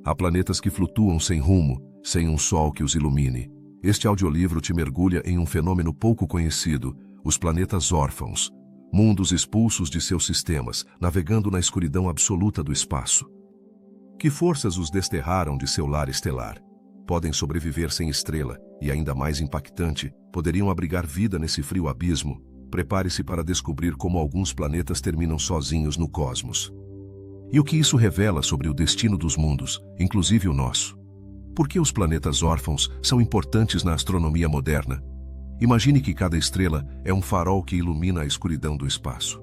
Há planetas que flutuam sem rumo, sem um sol que os ilumine. Este audiolivro te mergulha em um fenômeno pouco conhecido, os planetas órfãos. Mundos expulsos de seus sistemas, navegando na escuridão absoluta do espaço. Que forças os desterraram de seu lar estelar? Podem sobreviver sem estrela, e ainda mais impactante, poderiam abrigar vida nesse frio abismo. Prepare-se para descobrir como alguns planetas terminam sozinhos no cosmos. E o que isso revela sobre o destino dos mundos, inclusive o nosso? Por que os planetas órfãos são importantes na astronomia moderna? Imagine que cada estrela é um farol que ilumina a escuridão do espaço.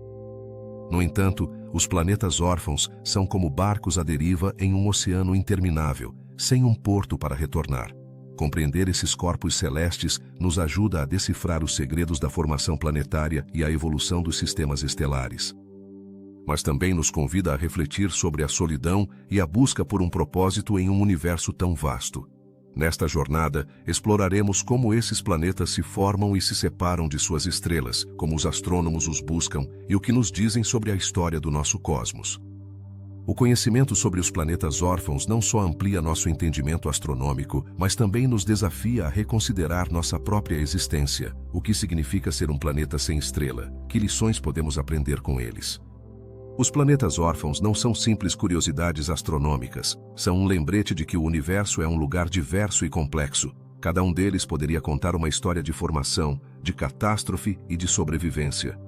No entanto, os planetas órfãos são como barcos à deriva em um oceano interminável, sem um porto para retornar. Compreender esses corpos celestes nos ajuda a decifrar os segredos da formação planetária e a evolução dos sistemas estelares. Mas também nos convida a refletir sobre a solidão e a busca por um propósito em um universo tão vasto. Nesta jornada, exploraremos como esses planetas se formam e se separam de suas estrelas, como os astrônomos os buscam e o que nos dizem sobre a história do nosso cosmos. O conhecimento sobre os planetas órfãos não só amplia nosso entendimento astronômico, mas também nos desafia a reconsiderar nossa própria existência, o que significa ser um planeta sem estrela, que lições podemos aprender com eles. Os planetas órfãos não são simples curiosidades astronômicas, são um lembrete de que o universo é um lugar diverso e complexo. Cada um deles poderia contar uma história de formação, de catástrofe e de sobrevivência.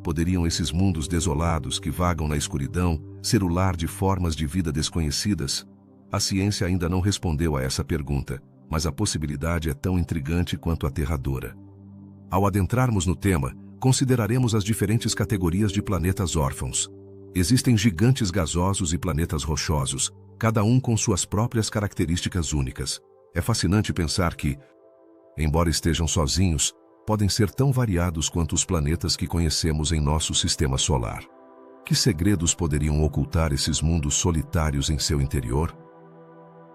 Poderiam esses mundos desolados que vagam na escuridão ser o lar de formas de vida desconhecidas? A ciência ainda não respondeu a essa pergunta, mas a possibilidade é tão intrigante quanto aterradora. Ao adentrarmos no tema, consideraremos as diferentes categorias de planetas órfãos. Existem gigantes gasosos e planetas rochosos, cada um com suas próprias características únicas. É fascinante pensar que, embora estejam sozinhos, podem ser tão variados quanto os planetas que conhecemos em nosso sistema solar. Que segredos poderiam ocultar esses mundos solitários em seu interior?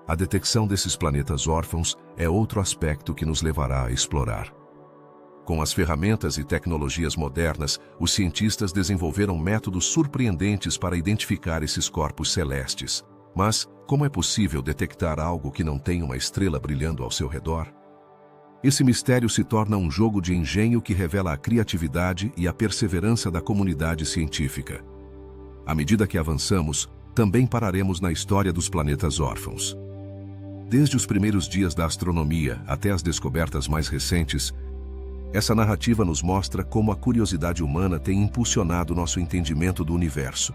A detecção desses planetas órfãos é outro aspecto que nos levará a explorar. Com as ferramentas e tecnologias modernas, os cientistas desenvolveram métodos surpreendentes para identificar esses corpos celestes. Mas, como é possível detectar algo que não tem uma estrela brilhando ao seu redor? Esse mistério se torna um jogo de engenho que revela a criatividade e a perseverança da comunidade científica. À medida que avançamos, também pararemos na história dos planetas órfãos. Desde os primeiros dias da astronomia até as descobertas mais recentes, essa narrativa nos mostra como a curiosidade humana tem impulsionado nosso entendimento do universo.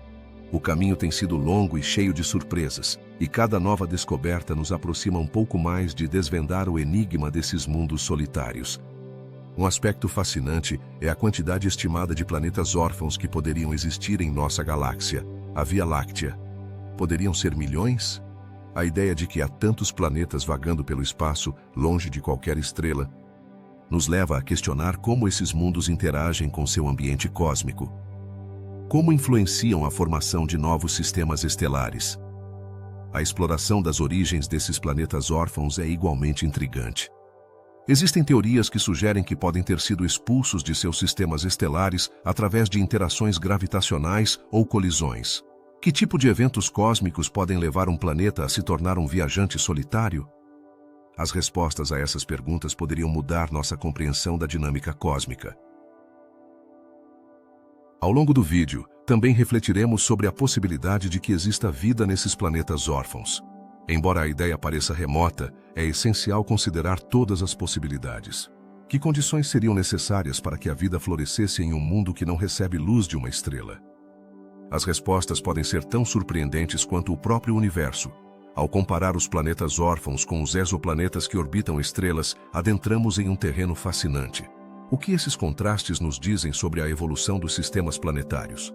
O caminho tem sido longo e cheio de surpresas, e cada nova descoberta nos aproxima um pouco mais de desvendar o enigma desses mundos solitários. Um aspecto fascinante é a quantidade estimada de planetas órfãos que poderiam existir em nossa galáxia, a Via Láctea. Poderiam ser milhões? A ideia de que há tantos planetas vagando pelo espaço, longe de qualquer estrela, nos leva a questionar como esses mundos interagem com seu ambiente cósmico. Como influenciam a formação de novos sistemas estelares? A exploração das origens desses planetas órfãos é igualmente intrigante. Existem teorias que sugerem que podem ter sido expulsos de seus sistemas estelares através de interações gravitacionais ou colisões. Que tipo de eventos cósmicos podem levar um planeta a se tornar um viajante solitário? As respostas a essas perguntas poderiam mudar nossa compreensão da dinâmica cósmica. Ao longo do vídeo, também refletiremos sobre a possibilidade de que exista vida nesses planetas órfãos. Embora a ideia pareça remota, é essencial considerar todas as possibilidades. Que condições seriam necessárias para que a vida florescesse em um mundo que não recebe luz de uma estrela? As respostas podem ser tão surpreendentes quanto o próprio universo. Ao comparar os planetas órfãos com os exoplanetas que orbitam estrelas, adentramos em um terreno fascinante. O que esses contrastes nos dizem sobre a evolução dos sistemas planetários?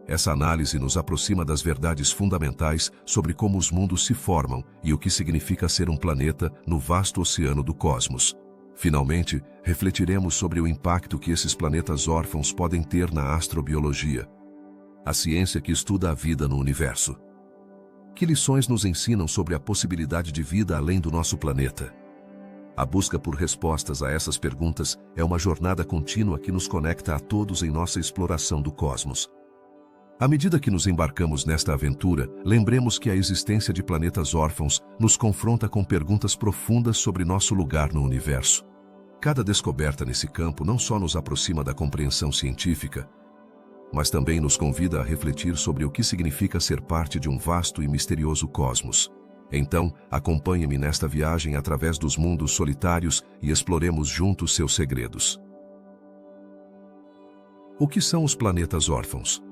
Essa análise nos aproxima das verdades fundamentais sobre como os mundos se formam e o que significa ser um planeta no vasto oceano do cosmos. Finalmente, refletiremos sobre o impacto que esses planetas órfãos podem ter na astrobiologia, a ciência que estuda a vida no universo. Que lições nos ensinam sobre a possibilidade de vida além do nosso planeta? A busca por respostas a essas perguntas é uma jornada contínua que nos conecta a todos em nossa exploração do cosmos. À medida que nos embarcamos nesta aventura, lembremos que a existência de planetas órfãos nos confronta com perguntas profundas sobre nosso lugar no universo. Cada descoberta nesse campo não só nos aproxima da compreensão científica, mas também nos convida a refletir sobre o que significa ser parte de um vasto e misterioso cosmos. Então, acompanhe-me nesta viagem através dos mundos solitários e exploremos juntos seus segredos. O que são os planetas órfãos?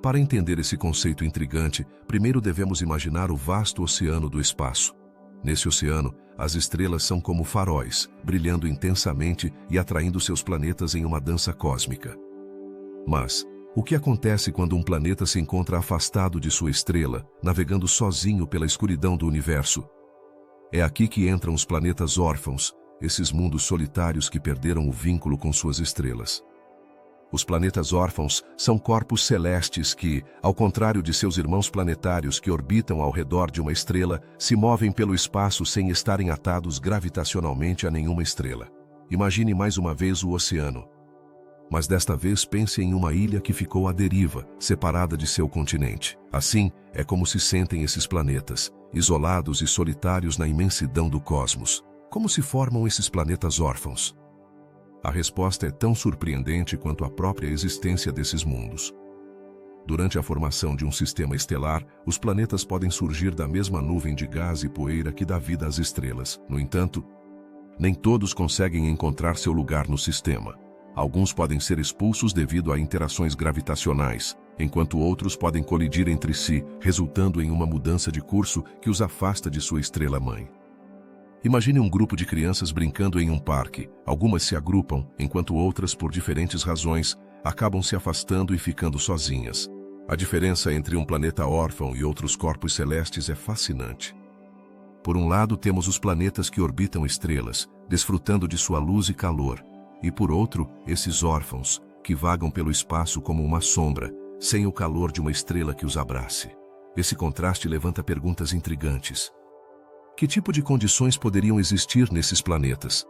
Para entender esse conceito intrigante, primeiro devemos imaginar o vasto oceano do espaço. Nesse oceano, as estrelas são como faróis, brilhando intensamente e atraindo seus planetas em uma dança cósmica. Mas, o que acontece quando um planeta se encontra afastado de sua estrela, navegando sozinho pela escuridão do universo? É aqui que entram os planetas órfãos, esses mundos solitários que perderam o vínculo com suas estrelas. Os planetas órfãos são corpos celestes que, ao contrário de seus irmãos planetários que orbitam ao redor de uma estrela, se movem pelo espaço sem estarem atados gravitacionalmente a nenhuma estrela. Imagine mais uma vez o oceano. Mas desta vez pense em uma ilha que ficou à deriva, separada de seu continente. Assim, é como se sentem esses planetas, isolados e solitários na imensidão do cosmos. Como se formam esses planetas órfãos? A resposta é tão surpreendente quanto a própria existência desses mundos. Durante a formação de um sistema estelar, os planetas podem surgir da mesma nuvem de gás e poeira que dá vida às estrelas. No entanto, nem todos conseguem encontrar seu lugar no sistema. Alguns podem ser expulsos devido a interações gravitacionais, enquanto outros podem colidir entre si, resultando em uma mudança de curso que os afasta de sua estrela-mãe. Imagine um grupo de crianças brincando em um parque. Algumas se agrupam, enquanto outras, por diferentes razões, acabam se afastando e ficando sozinhas. A diferença entre um planeta órfão e outros corpos celestes é fascinante. Por um lado, temos os planetas que orbitam estrelas, desfrutando de sua luz e calor, e por outro, esses órfãos, que vagam pelo espaço como uma sombra, sem o calor de uma estrela que os abrace. Esse contraste levanta perguntas intrigantes. Que tipo de condições poderiam existir nesses planetas?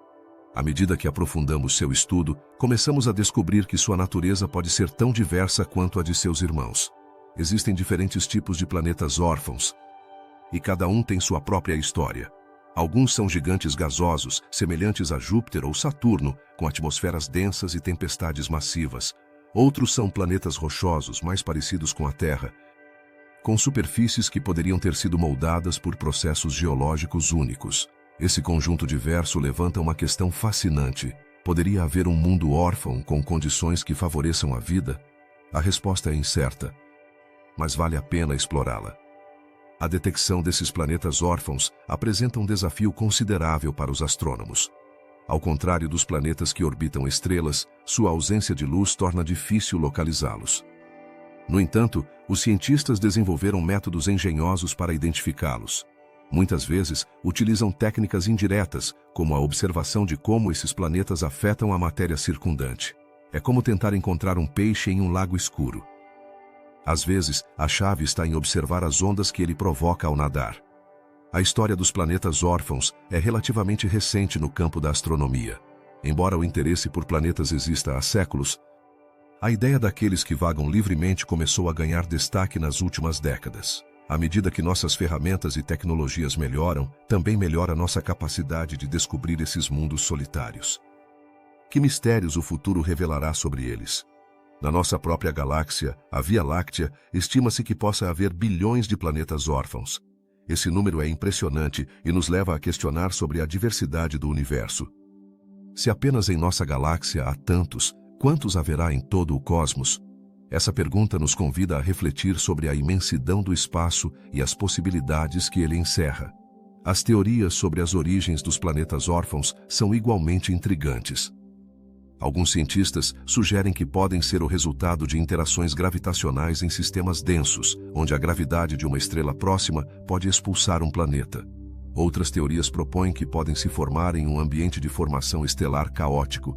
À medida que aprofundamos seu estudo, começamos a descobrir que sua natureza pode ser tão diversa quanto a de seus irmãos. Existem diferentes tipos de planetas órfãos, e cada um tem sua própria história. Alguns são gigantes gasosos, semelhantes a Júpiter ou Saturno, com atmosferas densas e tempestades massivas. Outros são planetas rochosos, mais parecidos com a Terra, com superfícies que poderiam ter sido moldadas por processos geológicos únicos. Esse conjunto diverso levanta uma questão fascinante. Poderia haver um mundo órfão com condições que favoreçam a vida? A resposta é incerta, mas vale a pena explorá-la. A detecção desses planetas órfãos apresenta um desafio considerável para os astrônomos. Ao contrário dos planetas que orbitam estrelas, sua ausência de luz torna difícil localizá-los. No entanto, os cientistas desenvolveram métodos engenhosos para identificá-los. Muitas vezes, utilizam técnicas indiretas, como a observação de como esses planetas afetam a matéria circundante. É como tentar encontrar um peixe em um lago escuro. Às vezes, a chave está em observar as ondas que ele provoca ao nadar. A história dos planetas órfãos é relativamente recente no campo da astronomia. Embora o interesse por planetas exista há séculos, a ideia daqueles que vagam livremente começou a ganhar destaque nas últimas décadas. À medida que nossas ferramentas e tecnologias melhoram, também melhora nossa capacidade de descobrir esses mundos solitários. Que mistérios o futuro revelará sobre eles? Na nossa própria galáxia, a Via Láctea, estima-se que possa haver bilhões de planetas órfãos. Esse número é impressionante e nos leva a questionar sobre a diversidade do universo. Se apenas em nossa galáxia há tantos, quantos haverá em todo o cosmos? Essa pergunta nos convida a refletir sobre a imensidão do espaço e as possibilidades que ele encerra. As teorias sobre as origens dos planetas órfãos são igualmente intrigantes. Alguns cientistas sugerem que podem ser o resultado de interações gravitacionais em sistemas densos, onde a gravidade de uma estrela próxima pode expulsar um planeta. Outras teorias propõem que podem se formar em um ambiente de formação estelar caótico,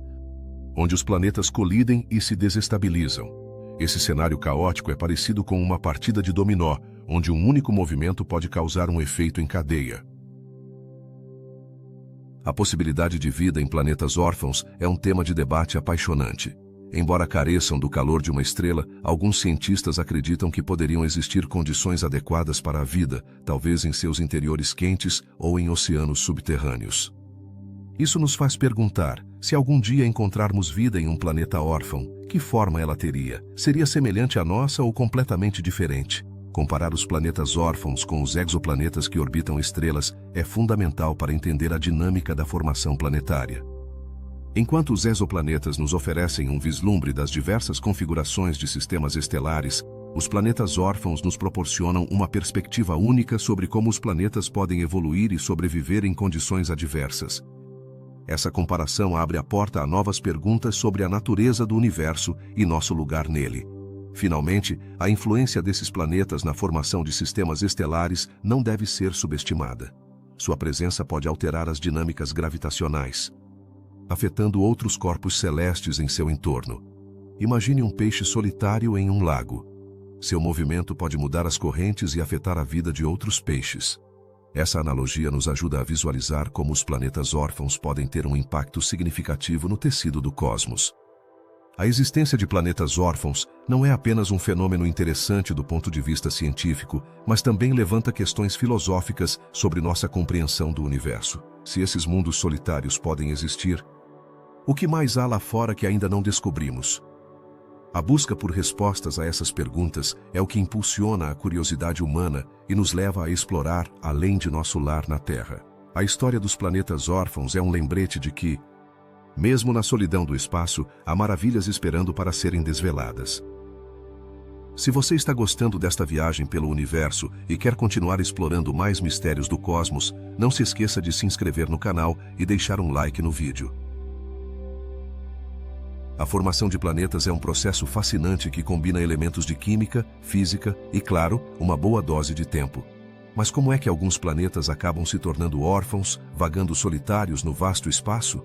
onde os planetas colidem e se desestabilizam. Esse cenário caótico é parecido com uma partida de dominó, onde um único movimento pode causar um efeito em cadeia. A possibilidade de vida em planetas órfãos é um tema de debate apaixonante. Embora careçam do calor de uma estrela, alguns cientistas acreditam que poderiam existir condições adequadas para a vida, talvez em seus interiores quentes ou em oceanos subterrâneos. Isso nos faz perguntar, se algum dia encontrarmos vida em um planeta órfão, que forma ela teria? Seria semelhante à nossa ou completamente diferente? Comparar os planetas órfãos com os exoplanetas que orbitam estrelas é fundamental para entender a dinâmica da formação planetária. Enquanto os exoplanetas nos oferecem um vislumbre das diversas configurações de sistemas estelares, os planetas órfãos nos proporcionam uma perspectiva única sobre como os planetas podem evoluir e sobreviver em condições adversas. Essa comparação abre a porta a novas perguntas sobre a natureza do universo e nosso lugar nele. Finalmente, a influência desses planetas na formação de sistemas estelares não deve ser subestimada. Sua presença pode alterar as dinâmicas gravitacionais, afetando outros corpos celestes em seu entorno. Imagine um peixe solitário em um lago. Seu movimento pode mudar as correntes e afetar a vida de outros peixes. Essa analogia nos ajuda a visualizar como os planetas órfãos podem ter um impacto significativo no tecido do cosmos. A existência de planetas órfãos não é apenas um fenômeno interessante do ponto de vista científico, mas também levanta questões filosóficas sobre nossa compreensão do universo. Se esses mundos solitários podem existir, o que mais há lá fora que ainda não descobrimos? A busca por respostas a essas perguntas é o que impulsiona a curiosidade humana e nos leva a explorar além de nosso lar na Terra. A história dos planetas órfãos é um lembrete de que, mesmo na solidão do espaço, há maravilhas esperando para serem desveladas. Se você está gostando desta viagem pelo universo e quer continuar explorando mais mistérios do cosmos, não se esqueça de se inscrever no canal e deixar um like no vídeo. A formação de planetas é um processo fascinante que combina elementos de química, física e, claro, uma boa dose de tempo. Mas como é que alguns planetas acabam se tornando órfãos, vagando solitários no vasto espaço?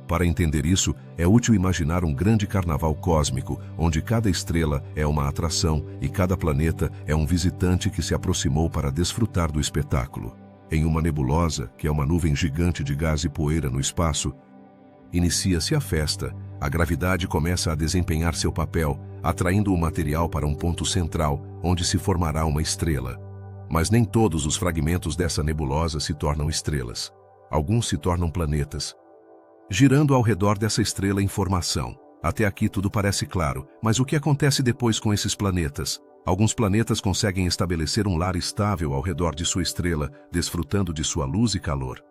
Para entender isso, é útil imaginar um grande carnaval cósmico, onde cada estrela é uma atração e cada planeta é um visitante que se aproximou para desfrutar do espetáculo. Em uma nebulosa, que é uma nuvem gigante de gás e poeira no espaço, inicia-se a festa. A gravidade começa a desempenhar seu papel, atraindo o material para um ponto central, onde se formará uma estrela. Mas nem todos os fragmentos dessa nebulosa se tornam estrelas. Alguns se tornam planetas, girando ao redor dessa estrela em formação. Até aqui tudo parece claro, mas o que acontece depois com esses planetas? Alguns planetas conseguem estabelecer um lar estável ao redor de sua estrela, desfrutando de sua luz e calor.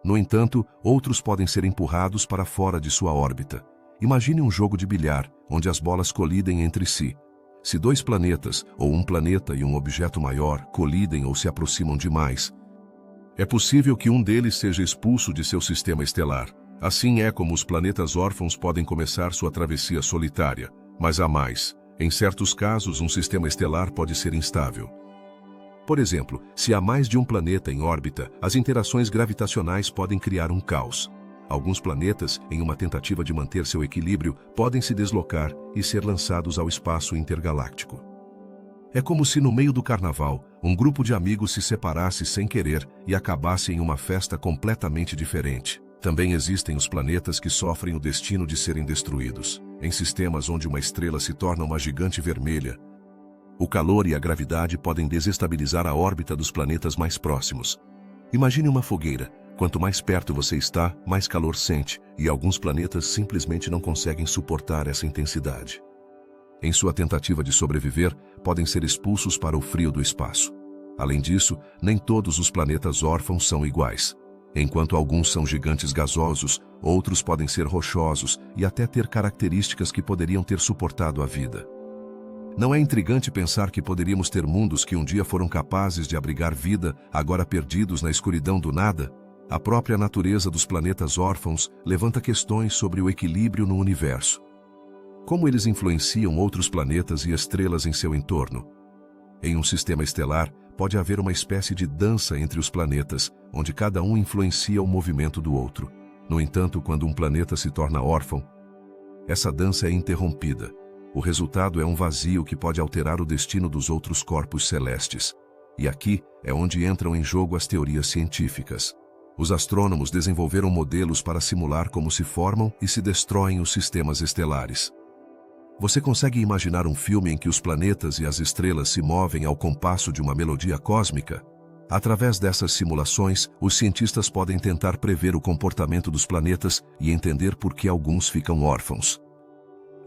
No entanto, outros podem ser empurrados para fora de sua órbita. Imagine um jogo de bilhar, onde as bolas colidem entre si. Se dois planetas, ou um planeta e um objeto maior, colidem ou se aproximam demais, é possível que um deles seja expulso de seu sistema estelar. Assim é como os planetas órfãos podem começar sua travessia solitária. Mas há mais. Em certos casos, um sistema estelar pode ser instável. Por exemplo, se há mais de um planeta em órbita, as interações gravitacionais podem criar um caos. Alguns planetas, em uma tentativa de manter seu equilíbrio, podem se deslocar e ser lançados ao espaço intergaláctico. É como se no meio do carnaval, um grupo de amigos se separasse sem querer e acabasse em uma festa completamente diferente. Também existem os planetas que sofrem o destino de serem destruídos. Em sistemas onde uma estrela se torna uma gigante vermelha, o calor e a gravidade podem desestabilizar a órbita dos planetas mais próximos. Imagine uma fogueira. Quanto mais perto você está, mais calor sente, e alguns planetas simplesmente não conseguem suportar essa intensidade. Em sua tentativa de sobreviver, podem ser expulsos para o frio do espaço. Além disso, nem todos os planetas órfãos são iguais. Enquanto alguns são gigantes gasosos, outros podem ser rochosos e até ter características que poderiam ter suportado a vida. Não é intrigante pensar que poderíamos ter mundos que um dia foram capazes de abrigar vida, agora perdidos na escuridão do nada? A própria natureza dos planetas órfãos levanta questões sobre o equilíbrio no universo. Como eles influenciam outros planetas e estrelas em seu entorno? Em um sistema estelar, pode haver uma espécie de dança entre os planetas, onde cada um influencia o movimento do outro. No entanto, quando um planeta se torna órfão, essa dança é interrompida. O resultado é um vazio que pode alterar o destino dos outros corpos celestes. E aqui é onde entram em jogo as teorias científicas. Os astrônomos desenvolveram modelos para simular como se formam e se destroem os sistemas estelares. Você consegue imaginar um filme em que os planetas e as estrelas se movem ao compasso de uma melodia cósmica? Através dessas simulações, os cientistas podem tentar prever o comportamento dos planetas e entender por que alguns ficam órfãos.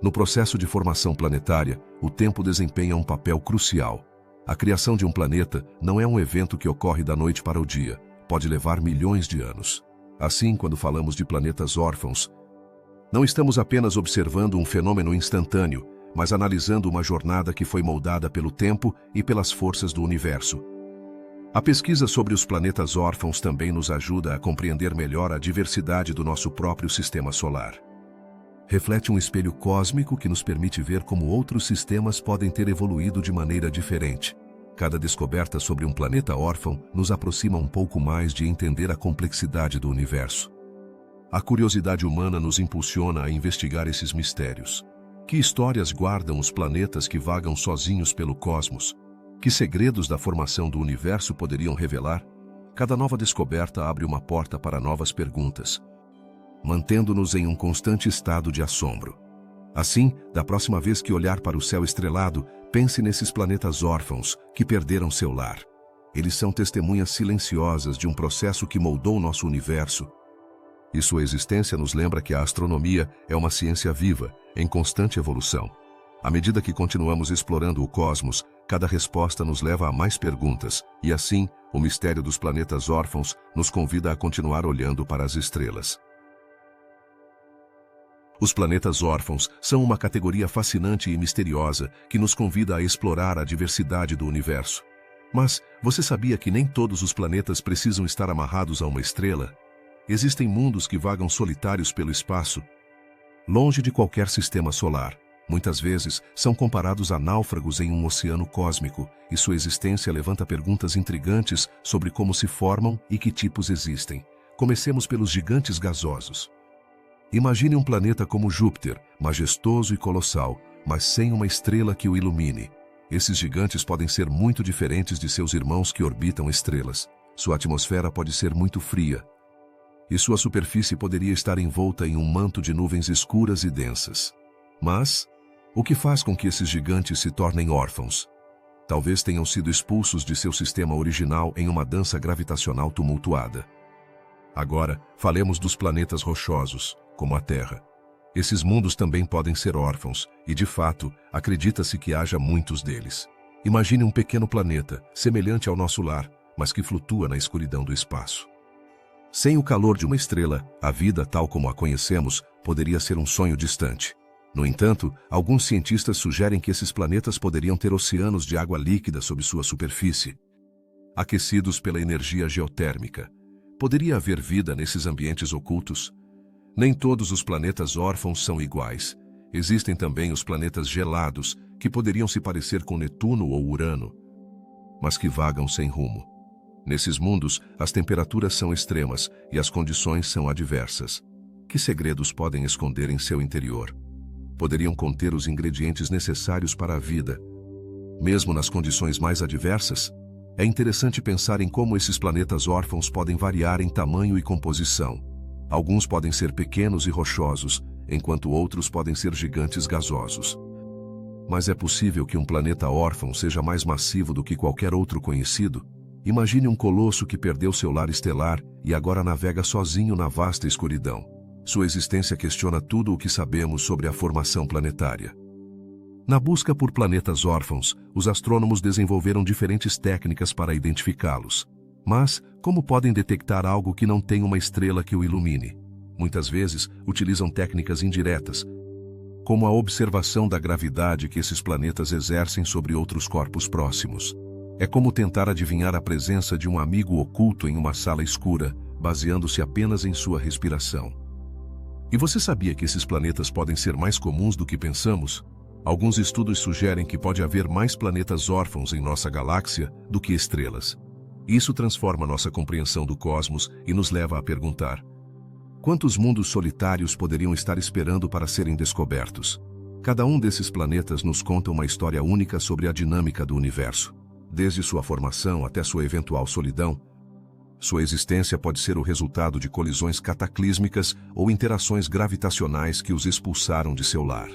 No processo de formação planetária, o tempo desempenha um papel crucial. A criação de um planeta não é um evento que ocorre da noite para o dia. Pode levar milhões de anos. Assim, quando falamos de planetas órfãos, não estamos apenas observando um fenômeno instantâneo, mas analisando uma jornada que foi moldada pelo tempo e pelas forças do universo. A pesquisa sobre os planetas órfãos também nos ajuda a compreender melhor a diversidade do nosso próprio sistema solar. Reflete um espelho cósmico que nos permite ver como outros sistemas podem ter evoluído de maneira diferente. Cada descoberta sobre um planeta órfão nos aproxima um pouco mais de entender a complexidade do universo. A curiosidade humana nos impulsiona a investigar esses mistérios. Que histórias guardam os planetas que vagam sozinhos pelo cosmos? Que segredos da formação do universo poderiam revelar? Cada nova descoberta abre uma porta para novas perguntas, mantendo-nos em um constante estado de assombro. Assim, da próxima vez que olhar para o céu estrelado, pense nesses planetas órfãos que perderam seu lar. Eles são testemunhas silenciosas de um processo que moldou nosso universo. E sua existência nos lembra que a astronomia é uma ciência viva, em constante evolução. À medida que continuamos explorando o cosmos, cada resposta nos leva a mais perguntas, e assim, o mistério dos planetas órfãos nos convida a continuar olhando para as estrelas. Os planetas órfãos são uma categoria fascinante e misteriosa que nos convida a explorar a diversidade do universo. Mas você sabia que nem todos os planetas precisam estar amarrados a uma estrela? Existem mundos que vagam solitários pelo espaço, longe de qualquer sistema solar. Muitas vezes são comparados a náufragos em um oceano cósmico, e sua existência levanta perguntas intrigantes sobre como se formam e que tipos existem. Comecemos pelos gigantes gasosos. Imagine um planeta como Júpiter, majestoso e colossal, mas sem uma estrela que o ilumine. Esses gigantes podem ser muito diferentes de seus irmãos que orbitam estrelas. Sua atmosfera pode ser muito fria, e sua superfície poderia estar envolta em um manto de nuvens escuras e densas. Mas, o que faz com que esses gigantes se tornem órfãos? Talvez tenham sido expulsos de seu sistema original em uma dança gravitacional tumultuada. Agora, falemos dos planetas rochosos, como a Terra. Esses mundos também podem ser órfãos, e de fato, acredita-se que haja muitos deles. Imagine um pequeno planeta, semelhante ao nosso lar, mas que flutua na escuridão do espaço. Sem o calor de uma estrela, a vida tal como a conhecemos poderia ser um sonho distante. No entanto, alguns cientistas sugerem que esses planetas poderiam ter oceanos de água líquida sob sua superfície, aquecidos pela energia geotérmica. Poderia haver vida nesses ambientes ocultos? Nem todos os planetas órfãos são iguais. Existem também os planetas gelados, que poderiam se parecer com Netuno ou Urano, mas que vagam sem rumo. Nesses mundos, as temperaturas são extremas e as condições são adversas. Que segredos podem esconder em seu interior? Poderiam conter os ingredientes necessários para a vida, mesmo nas condições mais adversas? É interessante pensar em como esses planetas órfãos podem variar em tamanho e composição. Alguns podem ser pequenos e rochosos, enquanto outros podem ser gigantes gasosos. Mas é possível que um planeta órfão seja mais massivo do que qualquer outro conhecido? Imagine um colosso que perdeu seu lar estelar e agora navega sozinho na vasta escuridão. Sua existência questiona tudo o que sabemos sobre a formação planetária. Na busca por planetas órfãos, os astrônomos desenvolveram diferentes técnicas para identificá-los. Mas, como podem detectar algo que não tem uma estrela que o ilumine? Muitas vezes, utilizam técnicas indiretas, como a observação da gravidade que esses planetas exercem sobre outros corpos próximos. É como tentar adivinhar a presença de um amigo oculto em uma sala escura, baseando-se apenas em sua respiração. E você sabia que esses planetas podem ser mais comuns do que pensamos? Alguns estudos sugerem que pode haver mais planetas órfãos em nossa galáxia do que estrelas. Isso transforma nossa compreensão do cosmos e nos leva a perguntar: quantos mundos solitários poderiam estar esperando para serem descobertos? Cada um desses planetas nos conta uma história única sobre a dinâmica do universo. Desde sua formação até sua eventual solidão, sua existência pode ser o resultado de colisões cataclísmicas ou interações gravitacionais que os expulsaram de seu lar.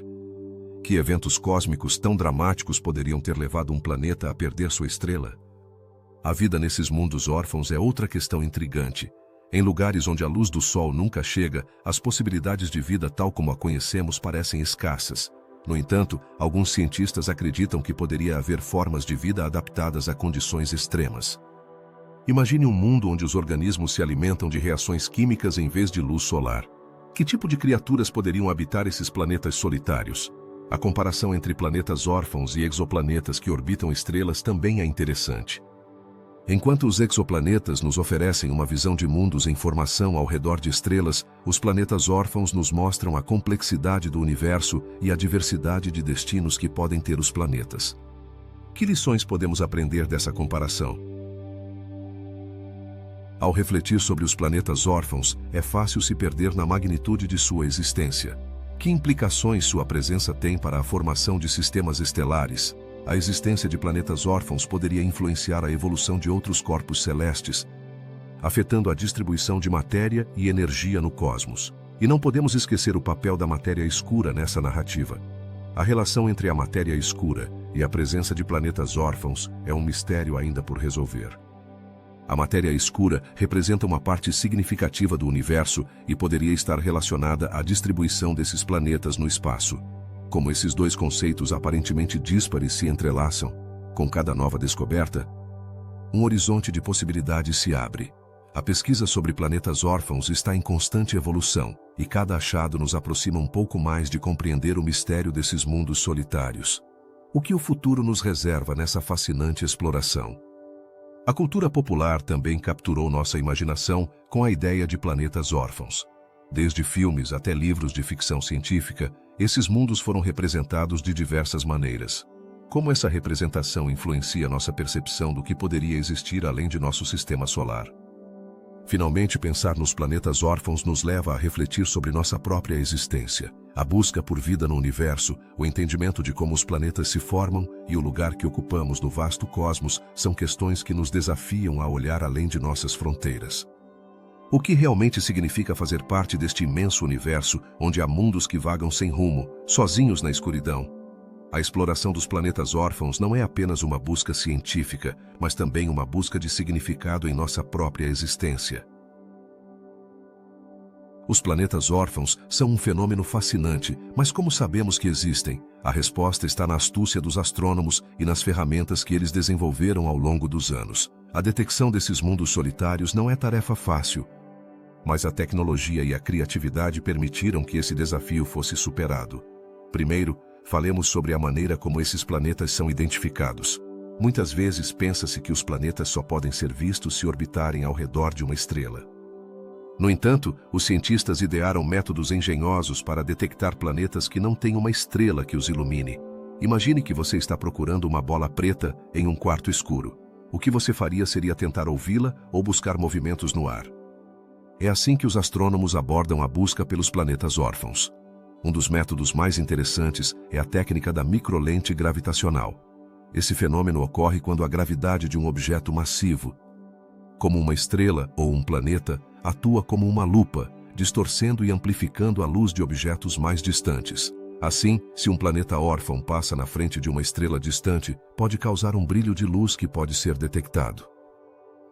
Que eventos cósmicos tão dramáticos poderiam ter levado um planeta a perder sua estrela? A vida nesses mundos órfãos é outra questão intrigante. Em lugares onde a luz do Sol nunca chega, as possibilidades de vida tal como a conhecemos parecem escassas. No entanto, alguns cientistas acreditam que poderia haver formas de vida adaptadas a condições extremas. Imagine um mundo onde os organismos se alimentam de reações químicas em vez de luz solar. Que tipo de criaturas poderiam habitar esses planetas solitários? A comparação entre planetas órfãos e exoplanetas que orbitam estrelas também é interessante. Enquanto os exoplanetas nos oferecem uma visão de mundos em formação ao redor de estrelas, os planetas órfãos nos mostram a complexidade do universo e a diversidade de destinos que podem ter os planetas. Que lições podemos aprender dessa comparação? Ao refletir sobre os planetas órfãos, é fácil se perder na magnitude de sua existência. Que implicações sua presença tem para a formação de sistemas estelares? A existência de planetas órfãos poderia influenciar a evolução de outros corpos celestes, afetando a distribuição de matéria e energia no cosmos. E não podemos esquecer o papel da matéria escura nessa narrativa. A relação entre a matéria escura e a presença de planetas órfãos é um mistério ainda por resolver. A matéria escura representa uma parte significativa do universo e poderia estar relacionada à distribuição desses planetas no espaço. Como esses dois conceitos aparentemente díspares se entrelaçam, com cada nova descoberta, um horizonte de possibilidades se abre. A pesquisa sobre planetas órfãos está em constante evolução, e cada achado nos aproxima um pouco mais de compreender o mistério desses mundos solitários. O que o futuro nos reserva nessa fascinante exploração? A cultura popular também capturou nossa imaginação com a ideia de planetas órfãos. Desde filmes até livros de ficção científica, esses mundos foram representados de diversas maneiras. Como essa representação influencia nossa percepção do que poderia existir além de nosso sistema solar? Finalmente, pensar nos planetas órfãos nos leva a refletir sobre nossa própria existência. A busca por vida no universo, o entendimento de como os planetas se formam e o lugar que ocupamos no vasto cosmos são questões que nos desafiam a olhar além de nossas fronteiras. O que realmente significa fazer parte deste imenso universo onde há mundos que vagam sem rumo, sozinhos na escuridão? A exploração dos planetas órfãos não é apenas uma busca científica, mas também uma busca de significado em nossa própria existência. Os planetas órfãos são um fenômeno fascinante, mas como sabemos que existem? A resposta está na astúcia dos astrônomos e nas ferramentas que eles desenvolveram ao longo dos anos. A detecção desses mundos solitários não é tarefa fácil, mas a tecnologia e a criatividade permitiram que esse desafio fosse superado. Primeiro, falemos sobre a maneira como esses planetas são identificados. Muitas vezes pensa-se que os planetas só podem ser vistos se orbitarem ao redor de uma estrela. No entanto, os cientistas idearam métodos engenhosos para detectar planetas que não têm uma estrela que os ilumine. Imagine que você está procurando uma bola preta em um quarto escuro. O que você faria seria tentar ouvi-la ou buscar movimentos no ar. É assim que os astrônomos abordam a busca pelos planetas órfãos. Um dos métodos mais interessantes é a técnica da microlente gravitacional. Esse fenômeno ocorre quando a gravidade de um objeto massivo, como uma estrela ou um planeta, atua como uma lupa, distorcendo e amplificando a luz de objetos mais distantes. Assim, se um planeta órfão passa na frente de uma estrela distante, pode causar um brilho de luz que pode ser detectado.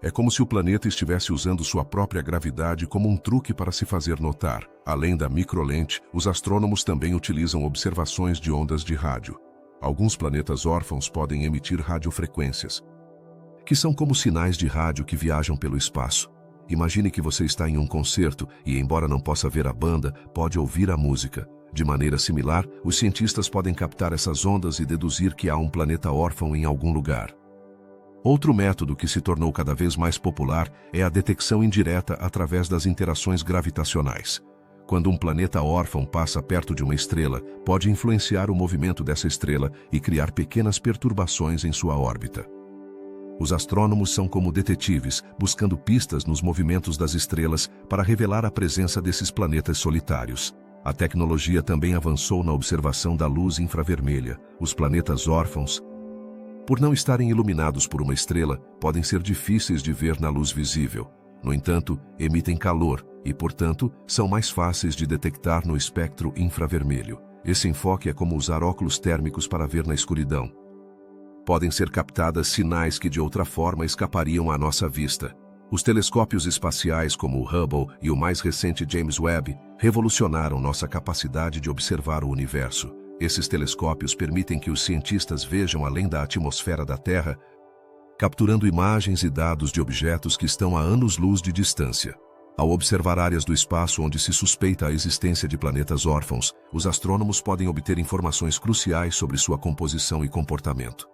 É como se o planeta estivesse usando sua própria gravidade como um truque para se fazer notar. Além da microlente, os astrônomos também utilizam observações de ondas de rádio. Alguns planetas órfãos podem emitir radiofrequências, que são como sinais de rádio que viajam pelo espaço. Imagine que você está em um concerto e, embora não possa ver a banda, pode ouvir a música. De maneira similar, os cientistas podem captar essas ondas e deduzir que há um planeta órfão em algum lugar. Outro método que se tornou cada vez mais popular é a detecção indireta através das interações gravitacionais. Quando um planeta órfão passa perto de uma estrela, pode influenciar o movimento dessa estrela e criar pequenas perturbações em sua órbita. Os astrônomos são como detetives, buscando pistas nos movimentos das estrelas para revelar a presença desses planetas solitários. A tecnologia também avançou na observação da luz infravermelha. Os planetas órfãos, por não estarem iluminados por uma estrela, podem ser difíceis de ver na luz visível. No entanto, emitem calor e, portanto, são mais fáceis de detectar no espectro infravermelho. Esse enfoque é como usar óculos térmicos para ver na escuridão. Podem ser captadas sinais que de outra forma escapariam à nossa vista. Os telescópios espaciais como o Hubble e o mais recente James Webb revolucionaram nossa capacidade de observar o universo. Esses telescópios permitem que os cientistas vejam além da atmosfera da Terra, capturando imagens e dados de objetos que estão a anos-luz de distância. Ao observar áreas do espaço onde se suspeita a existência de planetas órfãos, os astrônomos podem obter informações cruciais sobre sua composição e comportamento.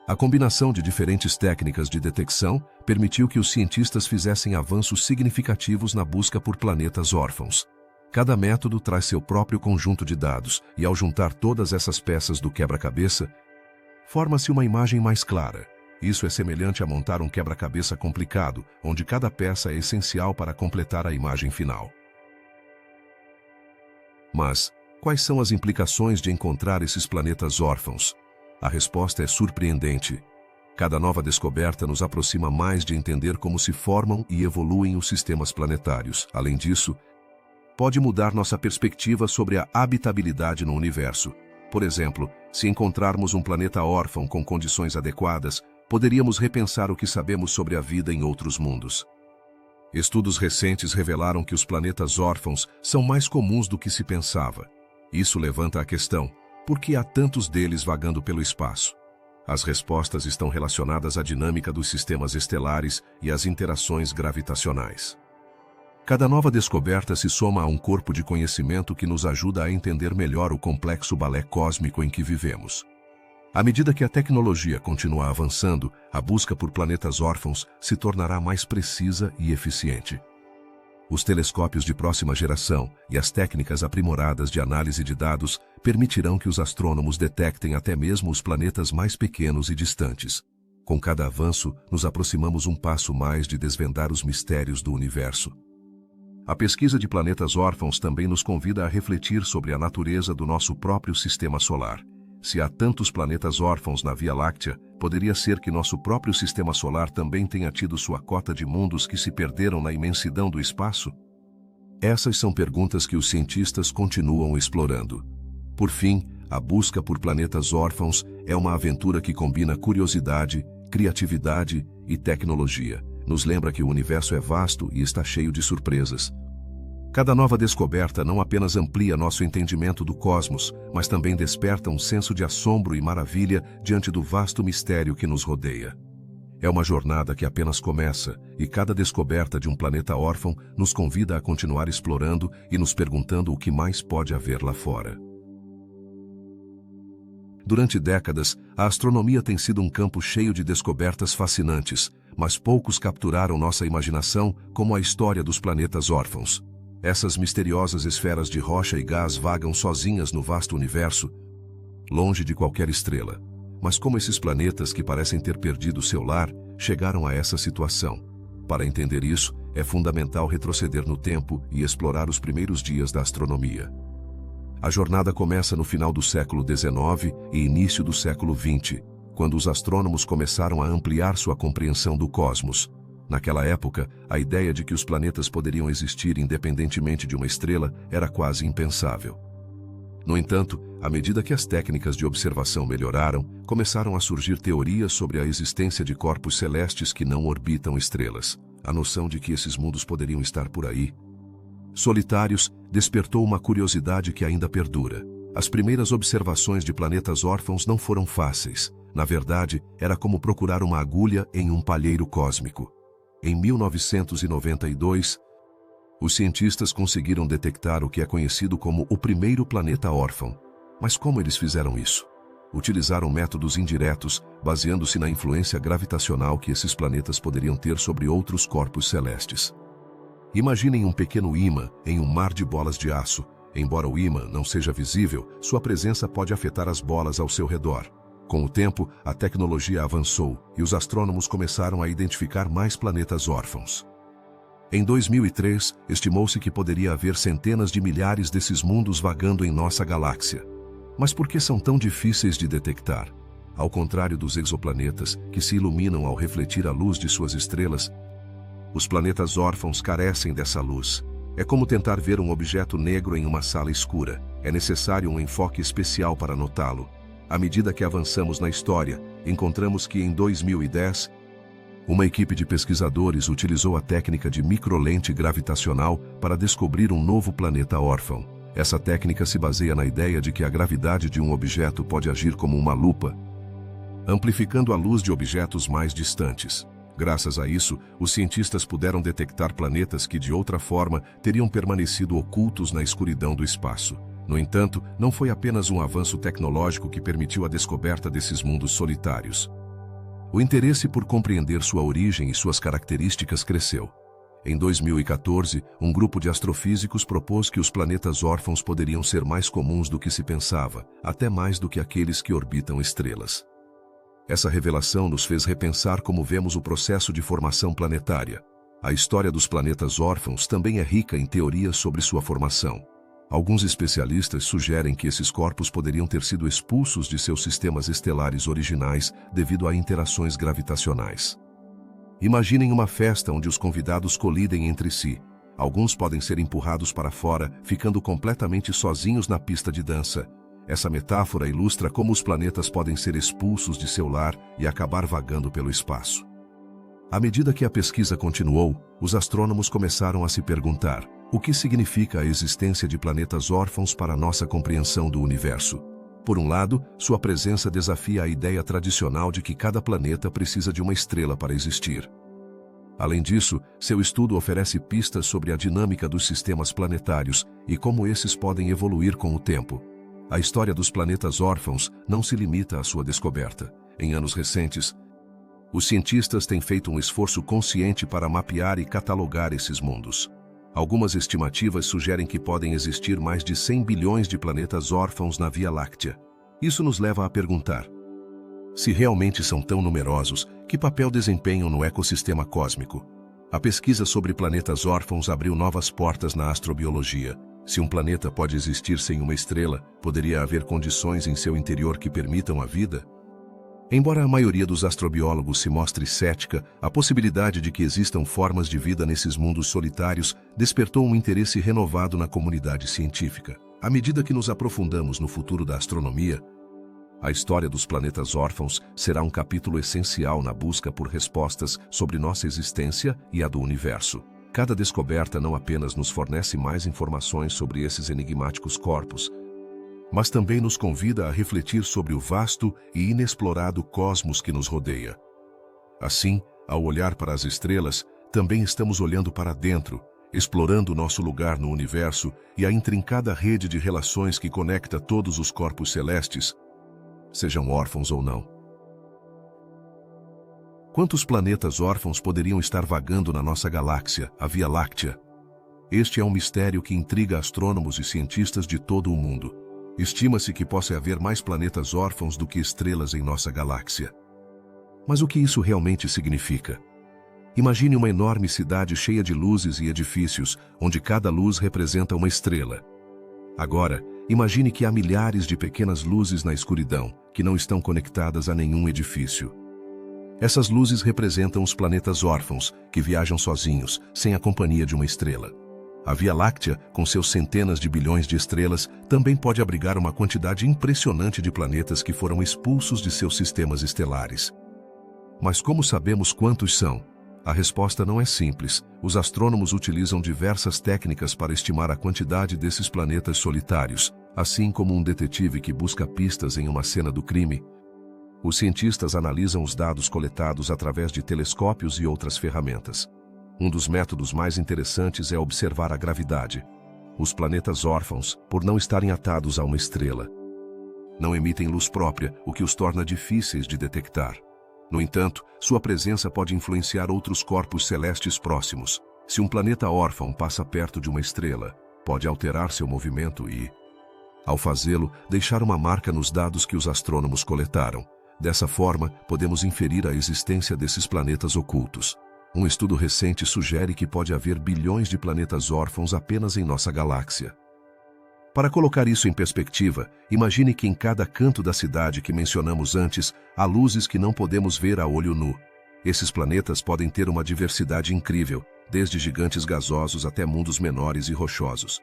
A combinação de diferentes técnicas de detecção permitiu que os cientistas fizessem avanços significativos na busca por planetas órfãos. Cada método traz seu próprio conjunto de dados, e ao juntar todas essas peças do quebra-cabeça, forma-se uma imagem mais clara. Isso é semelhante a montar um quebra-cabeça complicado, onde cada peça é essencial para completar a imagem final. Mas, quais são as implicações de encontrar esses planetas órfãos? A resposta é surpreendente. Cada nova descoberta nos aproxima mais de entender como se formam e evoluem os sistemas planetários. Além disso, pode mudar nossa perspectiva sobre a habitabilidade no universo. Por exemplo, se encontrarmos um planeta órfão com condições adequadas, poderíamos repensar o que sabemos sobre a vida em outros mundos. Estudos recentes revelaram que os planetas órfãos são mais comuns do que se pensava. Isso levanta a questão: por que há tantos deles vagando pelo espaço? As respostas estão relacionadas à dinâmica dos sistemas estelares e às interações gravitacionais. Cada nova descoberta se soma a um corpo de conhecimento que nos ajuda a entender melhor o complexo balé cósmico em que vivemos. À medida que a tecnologia continua avançando, a busca por planetas órfãos se tornará mais precisa e eficiente. Os telescópios de próxima geração e as técnicas aprimoradas de análise de dados permitirão que os astrônomos detectem até mesmo os planetas mais pequenos e distantes. Com cada avanço, nos aproximamos um passo mais de desvendar os mistérios do universo. A pesquisa de planetas órfãos também nos convida a refletir sobre a natureza do nosso próprio sistema solar. Se há tantos planetas órfãos na Via Láctea, poderia ser que nosso próprio sistema solar também tenha tido sua cota de mundos que se perderam na imensidão do espaço? Essas são perguntas que os cientistas continuam explorando. Por fim, a busca por planetas órfãos é uma aventura que combina curiosidade, criatividade e tecnologia. Nos lembra que o universo é vasto e está cheio de surpresas. Cada nova descoberta não apenas amplia nosso entendimento do cosmos, mas também desperta um senso de assombro e maravilha diante do vasto mistério que nos rodeia. É uma jornada que apenas começa, e cada descoberta de um planeta órfão nos convida a continuar explorando e nos perguntando o que mais pode haver lá fora. Durante décadas, a astronomia tem sido um campo cheio de descobertas fascinantes, mas poucos capturaram nossa imaginação como a história dos planetas órfãos. Essas misteriosas esferas de rocha e gás vagam sozinhas no vasto universo, longe de qualquer estrela. Mas como esses planetas que parecem ter perdido seu lar, chegaram a essa situação? Para entender isso, é fundamental retroceder no tempo e explorar os primeiros dias da astronomia. A jornada começa no final do século XIX e início do século XX, quando os astrônomos começaram a ampliar sua compreensão do cosmos. Naquela época, a ideia de que os planetas poderiam existir independentemente de uma estrela era quase impensável. No entanto, à medida que as técnicas de observação melhoraram, começaram a surgir teorias sobre a existência de corpos celestes que não orbitam estrelas. A noção de que esses mundos poderiam estar por aí, solitários, despertou uma curiosidade que ainda perdura. As primeiras observações de planetas órfãos não foram fáceis. Na verdade, era como procurar uma agulha em um palheiro cósmico. Em 1992, os cientistas conseguiram detectar o que é conhecido como o primeiro planeta órfão. Mas como eles fizeram isso? Utilizaram métodos indiretos, baseando-se na influência gravitacional que esses planetas poderiam ter sobre outros corpos celestes. Imaginem um pequeno ímã em um mar de bolas de aço. Embora o ímã não seja visível, sua presença pode afetar as bolas ao seu redor. Com o tempo, a tecnologia avançou e os astrônomos começaram a identificar mais planetas órfãos. Em 2003, estimou-se que poderia haver centenas de milhares desses mundos vagando em nossa galáxia. Mas por que são tão difíceis de detectar? Ao contrário dos exoplanetas, que se iluminam ao refletir a luz de suas estrelas, Os planetas órfãos carecem dessa luz. É como tentar ver um objeto negro em uma sala escura. É necessário um enfoque especial para notá-lo. À medida que avançamos na história, encontramos que em 2010, uma equipe de pesquisadores utilizou a técnica de microlente gravitacional para descobrir um novo planeta órfão. Essa técnica se baseia na ideia de que a gravidade de um objeto pode agir como uma lupa, amplificando a luz de objetos mais distantes. Graças a isso, os cientistas puderam detectar planetas que, de outra forma, teriam permanecido ocultos na escuridão do espaço. No entanto, não foi apenas um avanço tecnológico que permitiu a descoberta desses mundos solitários. O interesse por compreender sua origem e suas características cresceu. Em 2014, um grupo de astrofísicos propôs que os planetas órfãos poderiam ser mais comuns do que se pensava, até mais do que aqueles que orbitam estrelas. Essa revelação nos fez repensar como vemos o processo de formação planetária. A história dos planetas órfãos também é rica em teorias sobre sua formação. Alguns especialistas sugerem que esses corpos poderiam ter sido expulsos de seus sistemas estelares originais devido a interações gravitacionais. Imaginem uma festa onde os convidados colidem entre si. Alguns podem ser empurrados para fora, ficando completamente sozinhos na pista de dança. Essa metáfora ilustra como os planetas podem ser expulsos de seu lar e acabar vagando pelo espaço. À medida que a pesquisa continuou, os astrônomos começaram a se perguntar: o que significa a existência de planetas órfãos para a nossa compreensão do universo? Por um lado, sua presença desafia a ideia tradicional de que cada planeta precisa de uma estrela para existir. Além disso, seu estudo oferece pistas sobre a dinâmica dos sistemas planetários e como esses podem evoluir com o tempo. A história dos planetas órfãos não se limita à sua descoberta. Em anos recentes, os cientistas têm feito um esforço consciente para mapear e catalogar esses mundos. Algumas estimativas sugerem que podem existir mais de 100 bilhões de planetas órfãos na Via Láctea. Isso nos leva a perguntar: se realmente são tão numerosos, que papel desempenham no ecossistema cósmico? A pesquisa sobre planetas órfãos abriu novas portas na astrobiologia. Se um planeta pode existir sem uma estrela, poderia haver condições em seu interior que permitam a vida? Embora a maioria dos astrobiólogos se mostre cética, a possibilidade de que existam formas de vida nesses mundos solitários despertou um interesse renovado na comunidade científica. À medida que nos aprofundamos no futuro da astronomia, a história dos planetas órfãos será um capítulo essencial na busca por respostas sobre nossa existência e a do universo. Cada descoberta não apenas nos fornece mais informações sobre esses enigmáticos corpos, mas também nos convida a refletir sobre o vasto e inexplorado cosmos que nos rodeia. Assim, ao olhar para as estrelas, também estamos olhando para dentro, explorando nosso lugar no universo e a intrincada rede de relações que conecta todos os corpos celestes, sejam órfãos ou não. Quantos planetas órfãos poderiam estar vagando na nossa galáxia, a Via Láctea? Este é um mistério que intriga astrônomos e cientistas de todo o mundo. Estima-se que possa haver mais planetas órfãos do que estrelas em nossa galáxia. Mas o que isso realmente significa? Imagine uma enorme cidade cheia de luzes e edifícios, onde cada luz representa uma estrela. Agora, imagine que há milhares de pequenas luzes na escuridão, que não estão conectadas a nenhum edifício. Essas luzes representam os planetas órfãos, que viajam sozinhos, sem a companhia de uma estrela. A Via Láctea, com seus centenas de bilhões de estrelas, também pode abrigar uma quantidade impressionante de planetas que foram expulsos de seus sistemas estelares. Mas como sabemos quantos são? A resposta não é simples. Os astrônomos utilizam diversas técnicas para estimar a quantidade desses planetas solitários, assim como um detetive que busca pistas em uma cena do crime. Os cientistas analisam os dados coletados através de telescópios e outras ferramentas. Um dos métodos mais interessantes é observar a gravidade. Os planetas órfãos, por não estarem atados a uma estrela, não emitem luz própria, o que os torna difíceis de detectar. No entanto, sua presença pode influenciar outros corpos celestes próximos. Se um planeta órfão passa perto de uma estrela, pode alterar seu movimento e, ao fazê-lo, deixar uma marca nos dados que os astrônomos coletaram. Dessa forma, podemos inferir a existência desses planetas ocultos. Um estudo recente sugere que pode haver bilhões de planetas órfãos apenas em nossa galáxia. Para colocar isso em perspectiva, imagine que em cada canto da cidade que mencionamos antes, há luzes que não podemos ver a olho nu. Esses planetas podem ter uma diversidade incrível, desde gigantes gasosos até mundos menores e rochosos.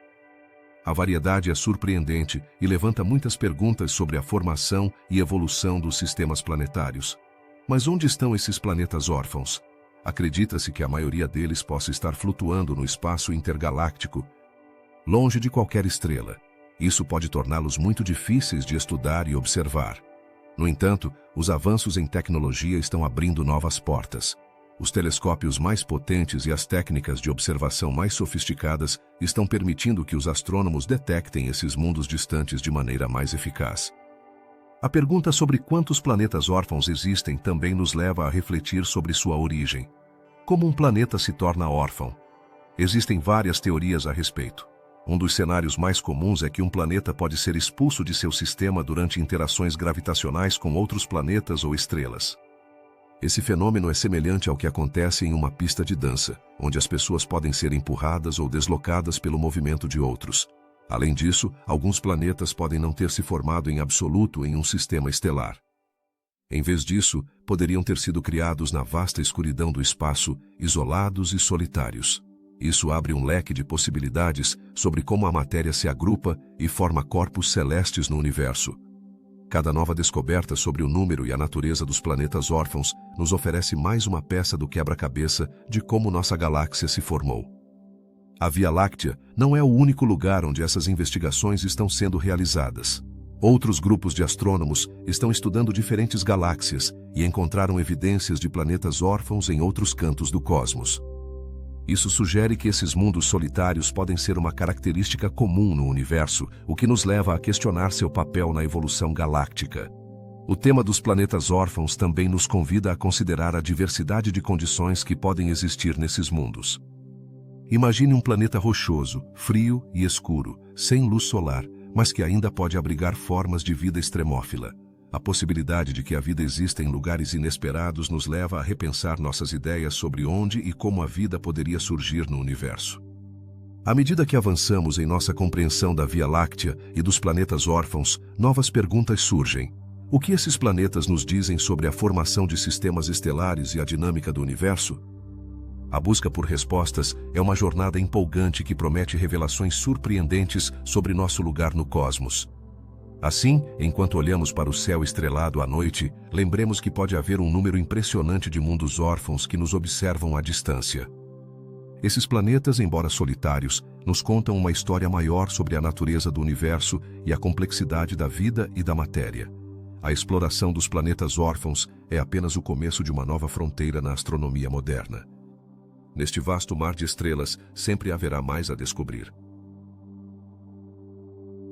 A variedade é surpreendente e levanta muitas perguntas sobre a formação e evolução dos sistemas planetários. Mas onde estão esses planetas órfãos? Acredita-se que a maioria deles possa estar flutuando no espaço intergaláctico, longe de qualquer estrela. Isso pode torná-los muito difíceis de estudar e observar. No entanto, os avanços em tecnologia estão abrindo novas portas. Os telescópios mais potentes e as técnicas de observação mais sofisticadas estão permitindo que os astrônomos detectem esses mundos distantes de maneira mais eficaz. A pergunta sobre quantos planetas órfãos existem também nos leva a refletir sobre sua origem. Como um planeta se torna órfão? Existem várias teorias a respeito. Um dos cenários mais comuns é que um planeta pode ser expulso de seu sistema durante interações gravitacionais com outros planetas ou estrelas. Esse fenômeno é semelhante ao que acontece em uma pista de dança, onde as pessoas podem ser empurradas ou deslocadas pelo movimento de outros. Além disso, alguns planetas podem não ter se formado em absoluto em um sistema estelar. Em vez disso, poderiam ter sido criados na vasta escuridão do espaço, isolados e solitários. Isso abre um leque de possibilidades sobre como a matéria se agrupa e forma corpos celestes no universo. Cada nova descoberta sobre o número e a natureza dos planetas órfãos nos oferece mais uma peça do quebra-cabeça de como nossa galáxia se formou. A Via Láctea não é o único lugar onde essas investigações estão sendo realizadas. Outros grupos de astrônomos estão estudando diferentes galáxias e encontraram evidências de planetas órfãos em outros cantos do cosmos. Isso sugere que esses mundos solitários podem ser uma característica comum no universo, o que nos leva a questionar seu papel na evolução galáctica. O tema dos planetas órfãos também nos convida a considerar a diversidade de condições que podem existir nesses mundos. Imagine um planeta rochoso, frio e escuro, sem luz solar, mas que ainda pode abrigar formas de vida extremófila. A possibilidade de que a vida exista em lugares inesperados nos leva a repensar nossas ideias sobre onde e como a vida poderia surgir no universo. À medida que avançamos em nossa compreensão da Via Láctea e dos planetas órfãos, novas perguntas surgem. O que esses planetas nos dizem sobre a formação de sistemas estelares e a dinâmica do universo? A busca por respostas é uma jornada empolgante que promete revelações surpreendentes sobre nosso lugar no cosmos. Assim, enquanto olhamos para o céu estrelado à noite, lembremos que pode haver um número impressionante de mundos órfãos que nos observam à distância. Esses planetas, embora solitários, nos contam uma história maior sobre a natureza do universo e a complexidade da vida e da matéria. A exploração dos planetas órfãos é apenas o começo de uma nova fronteira na astronomia moderna. Neste vasto mar de estrelas, sempre haverá mais a descobrir.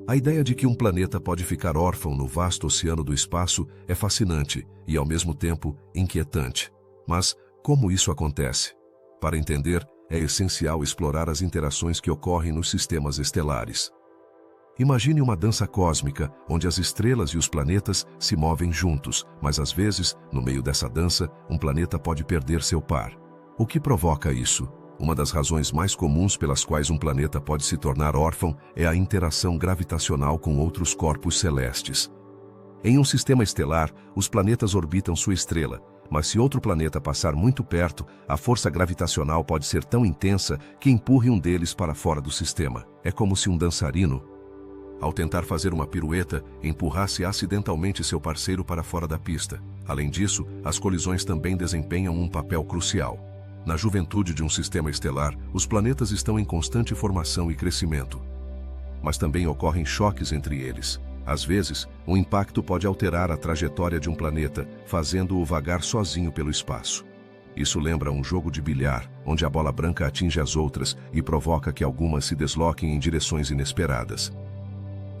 A ideia de que um planeta pode ficar órfão no vasto oceano do espaço é fascinante e, ao mesmo tempo, inquietante. Mas, como isso acontece? Para entender, é essencial explorar as interações que ocorrem nos sistemas estelares. Imagine uma dança cósmica, onde as estrelas e os planetas se movem juntos, mas às vezes, no meio dessa dança, um planeta pode perder seu par. O que provoca isso? Uma das razões mais comuns pelas quais um planeta pode se tornar órfão é a interação gravitacional com outros corpos celestes. Em um sistema estelar, os planetas orbitam sua estrela, mas se outro planeta passar muito perto, a força gravitacional pode ser tão intensa que empurre um deles para fora do sistema. É como se um dançarino, ao tentar fazer uma pirueta, empurrasse acidentalmente seu parceiro para fora da pista. Além disso, as colisões também desempenham um papel crucial. Na juventude de um sistema estelar, os planetas estão em constante formação e crescimento. Mas também ocorrem choques entre eles. Às vezes, um impacto pode alterar a trajetória de um planeta, fazendo-o vagar sozinho pelo espaço. Isso lembra um jogo de bilhar, onde a bola branca atinge as outras e provoca que algumas se desloquem em direções inesperadas.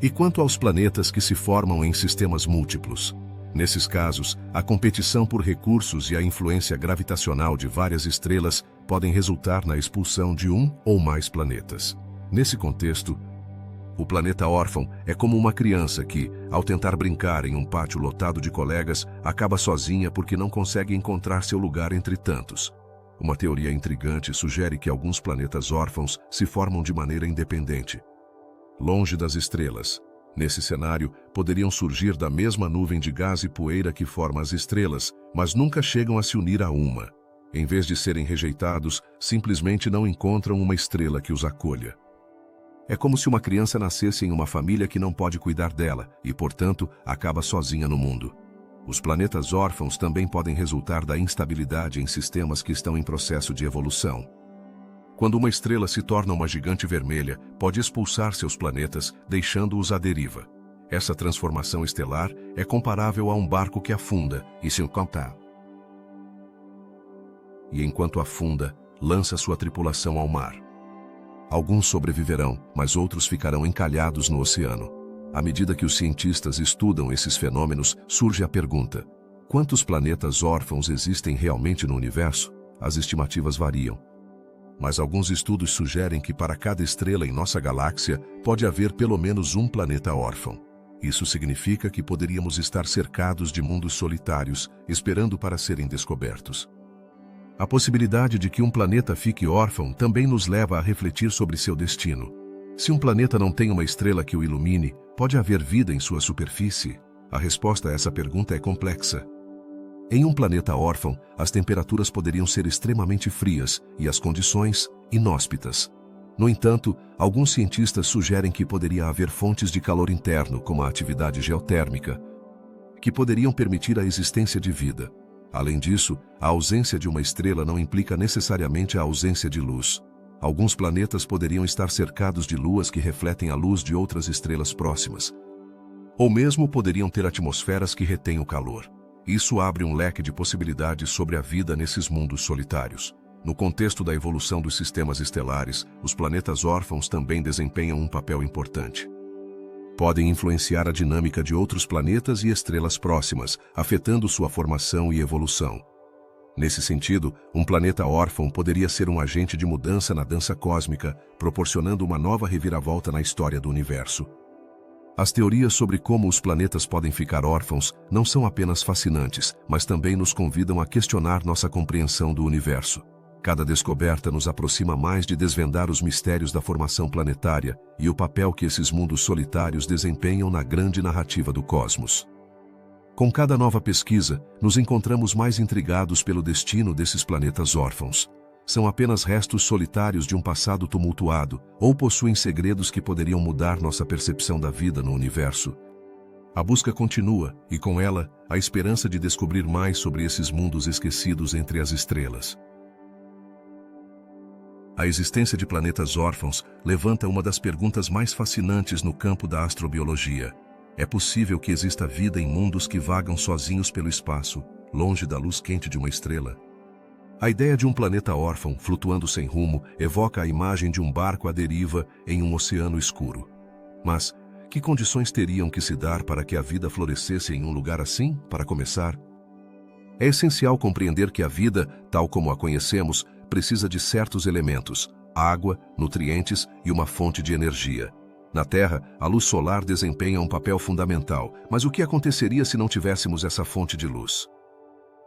E quanto aos planetas que se formam em sistemas múltiplos? Nesses casos, a competição por recursos e a influência gravitacional de várias estrelas podem resultar na expulsão de um ou mais planetas. Nesse contexto, o planeta órfão é como uma criança que, ao tentar brincar em um pátio lotado de colegas, acaba sozinha porque não consegue encontrar seu lugar entre tantos. Uma teoria intrigante sugere que alguns planetas órfãos se formam de maneira independente, longe das estrelas. Nesse cenário, poderiam surgir da mesma nuvem de gás e poeira que forma as estrelas, mas nunca chegam a se unir a uma. Em vez de serem rejeitados, simplesmente não encontram uma estrela que os acolha. É como se uma criança nascesse em uma família que não pode cuidar dela e, portanto, acaba sozinha no mundo. Os planetas órfãos também podem resultar da instabilidade em sistemas que estão em processo de evolução. Quando uma estrela se torna uma gigante vermelha, pode expulsar seus planetas, deixando-os à deriva. Essa transformação estelar é comparável a um barco que afunda e se encontra. E enquanto afunda, lança sua tripulação ao mar. Alguns sobreviverão, mas outros ficarão encalhados no oceano. À medida que os cientistas estudam esses fenômenos, surge a pergunta: quantos planetas órfãos existem realmente no universo? As estimativas variam. Mas alguns estudos sugerem que para cada estrela em nossa galáxia pode haver pelo menos um planeta órfão. Isso significa que poderíamos estar cercados de mundos solitários, esperando para serem descobertos. A possibilidade de que um planeta fique órfão também nos leva a refletir sobre seu destino. Se um planeta não tem uma estrela que o ilumine, pode haver vida em sua superfície? A resposta a essa pergunta é complexa. Em um planeta órfão, as temperaturas poderiam ser extremamente frias e as condições inóspitas. No entanto, alguns cientistas sugerem que poderia haver fontes de calor interno, como a atividade geotérmica, que poderiam permitir a existência de vida. Além disso, a ausência de uma estrela não implica necessariamente a ausência de luz. Alguns planetas poderiam estar cercados de luas que refletem a luz de outras estrelas próximas. Ou mesmo poderiam ter atmosferas que retêm o calor. Isso abre um leque de possibilidades sobre a vida nesses mundos solitários. No contexto da evolução dos sistemas estelares, os planetas órfãos também desempenham um papel importante. Podem influenciar a dinâmica de outros planetas e estrelas próximas, afetando sua formação e evolução. Nesse sentido, um planeta órfão poderia ser um agente de mudança na dança cósmica, proporcionando uma nova reviravolta na história do universo. As teorias sobre como os planetas podem ficar órfãos não são apenas fascinantes, mas também nos convidam a questionar nossa compreensão do universo. Cada descoberta nos aproxima mais de desvendar os mistérios da formação planetária e o papel que esses mundos solitários desempenham na grande narrativa do cosmos. Com cada nova pesquisa, nos encontramos mais intrigados pelo destino desses planetas órfãos. São apenas restos solitários de um passado tumultuado, ou possuem segredos que poderiam mudar nossa percepção da vida no universo? A busca continua, e com ela, a esperança de descobrir mais sobre esses mundos esquecidos entre as estrelas. A existência de planetas órfãos levanta uma das perguntas mais fascinantes no campo da astrobiologia. É possível que exista vida em mundos que vagam sozinhos pelo espaço, longe da luz quente de uma estrela? A ideia de um planeta órfão, flutuando sem rumo, evoca a imagem de um barco à deriva em um oceano escuro. Mas, que condições teriam que se dar para que a vida florescesse em um lugar assim, para começar? É essencial compreender que a vida, tal como a conhecemos, precisa de certos elementos: água, nutrientes e uma fonte de energia. Na Terra, a luz solar desempenha um papel fundamental, mas o que aconteceria se não tivéssemos essa fonte de luz?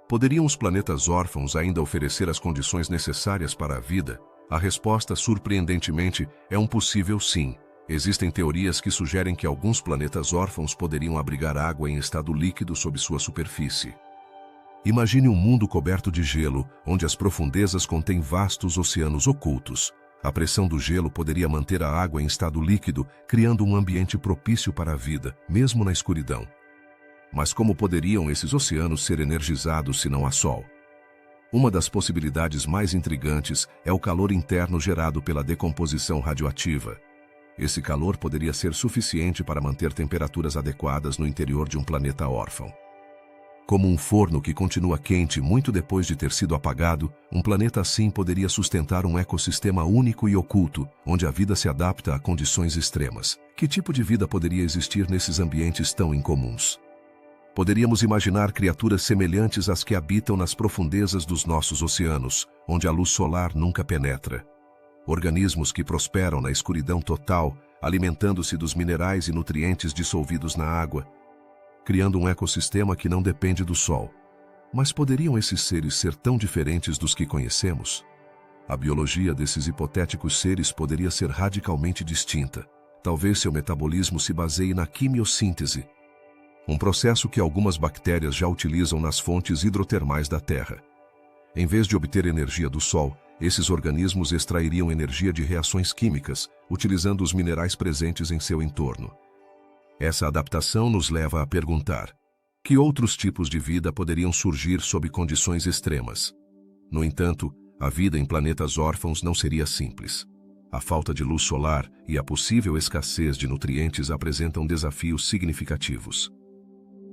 Poderiam os planetas órfãos ainda oferecer as condições necessárias para a vida? A resposta, surpreendentemente, é um possível sim. Existem teorias que sugerem que alguns planetas órfãos poderiam abrigar água em estado líquido sob sua superfície. Imagine um mundo coberto de gelo, onde as profundezas contêm vastos oceanos ocultos. A pressão do gelo poderia manter a água em estado líquido, criando um ambiente propício para a vida, mesmo na escuridão. Mas como poderiam esses oceanos ser energizados se não há sol? Uma das possibilidades mais intrigantes é o calor interno gerado pela decomposição radioativa. Esse calor poderia ser suficiente para manter temperaturas adequadas no interior de um planeta órfão. Como um forno que continua quente muito depois de ter sido apagado, um planeta assim poderia sustentar um ecossistema único e oculto, onde a vida se adapta a condições extremas. Que tipo de vida poderia existir nesses ambientes tão incomuns? Poderíamos imaginar criaturas semelhantes às que habitam nas profundezas dos nossos oceanos, onde a luz solar nunca penetra. Organismos que prosperam na escuridão total, alimentando-se dos minerais e nutrientes dissolvidos na água, criando um ecossistema que não depende do sol. Mas poderiam esses seres ser tão diferentes dos que conhecemos? A biologia desses hipotéticos seres poderia ser radicalmente distinta. Talvez seu metabolismo se baseie na quimiossíntese. um processo que algumas bactérias já utilizam nas fontes hidrotermais da Terra. Em vez de obter energia do Sol, esses organismos extrairiam energia de reações químicas, utilizando os minerais presentes em seu entorno. Essa adaptação nos leva a perguntar: que outros tipos de vida poderiam surgir sob condições extremas? No entanto, a vida em planetas órfãos não seria simples. A falta de luz solar e a possível escassez de nutrientes apresentam desafios significativos.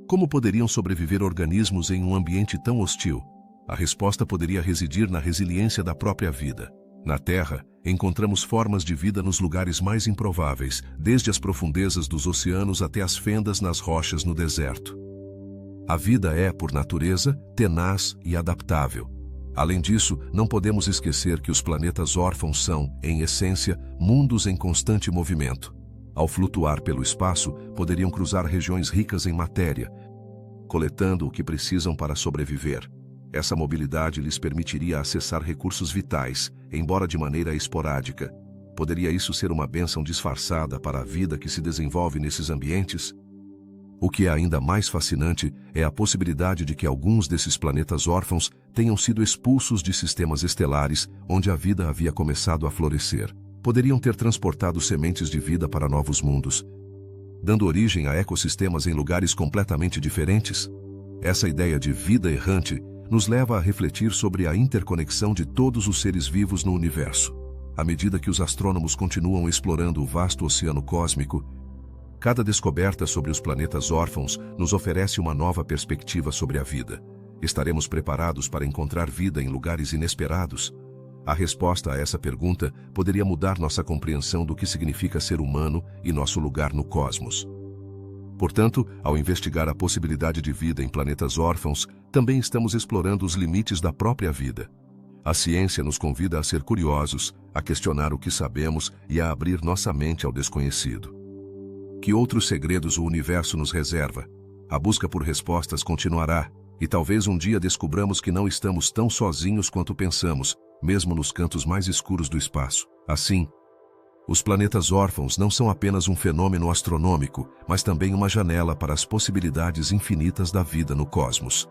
Como poderiam sobreviver organismos em um ambiente tão hostil? A resposta poderia residir na resiliência da própria vida. Na Terra, encontramos formas de vida nos lugares mais improváveis, desde as profundezas dos oceanos até as fendas nas rochas no deserto. A vida é, por natureza, tenaz e adaptável. Além disso, não podemos esquecer que os planetas órfãos são, em essência, mundos em constante movimento. Ao flutuar pelo espaço, poderiam cruzar regiões ricas em matéria, coletando o que precisam para sobreviver. Essa mobilidade lhes permitiria acessar recursos vitais, embora de maneira esporádica. Poderia isso ser uma bênção disfarçada para a vida que se desenvolve nesses ambientes? O que é ainda mais fascinante é a possibilidade de que alguns desses planetas órfãos tenham sido expulsos de sistemas estelares onde a vida havia começado a florescer. Poderiam ter transportado sementes de vida para novos mundos, dando origem a ecossistemas em lugares completamente diferentes. Essa ideia de vida errante nos leva a refletir sobre a interconexão de todos os seres vivos no universo. À medida que os astrônomos continuam explorando o vasto oceano cósmico, cada descoberta sobre os planetas órfãos nos oferece uma nova perspectiva sobre a vida. Estaremos preparados para encontrar vida em lugares inesperados? A resposta a essa pergunta poderia mudar nossa compreensão do que significa ser humano e nosso lugar no cosmos. Portanto, ao investigar a possibilidade de vida em planetas órfãos, também estamos explorando os limites da própria vida. A ciência nos convida a ser curiosos, a questionar o que sabemos e a abrir nossa mente ao desconhecido. Que outros segredos o universo nos reserva? A busca por respostas continuará, e talvez um dia descubramos que não estamos tão sozinhos quanto pensamos, mesmo nos cantos mais escuros do espaço. Assim, os planetas órfãos não são apenas um fenômeno astronômico, mas também uma janela para as possibilidades infinitas da vida no cosmos.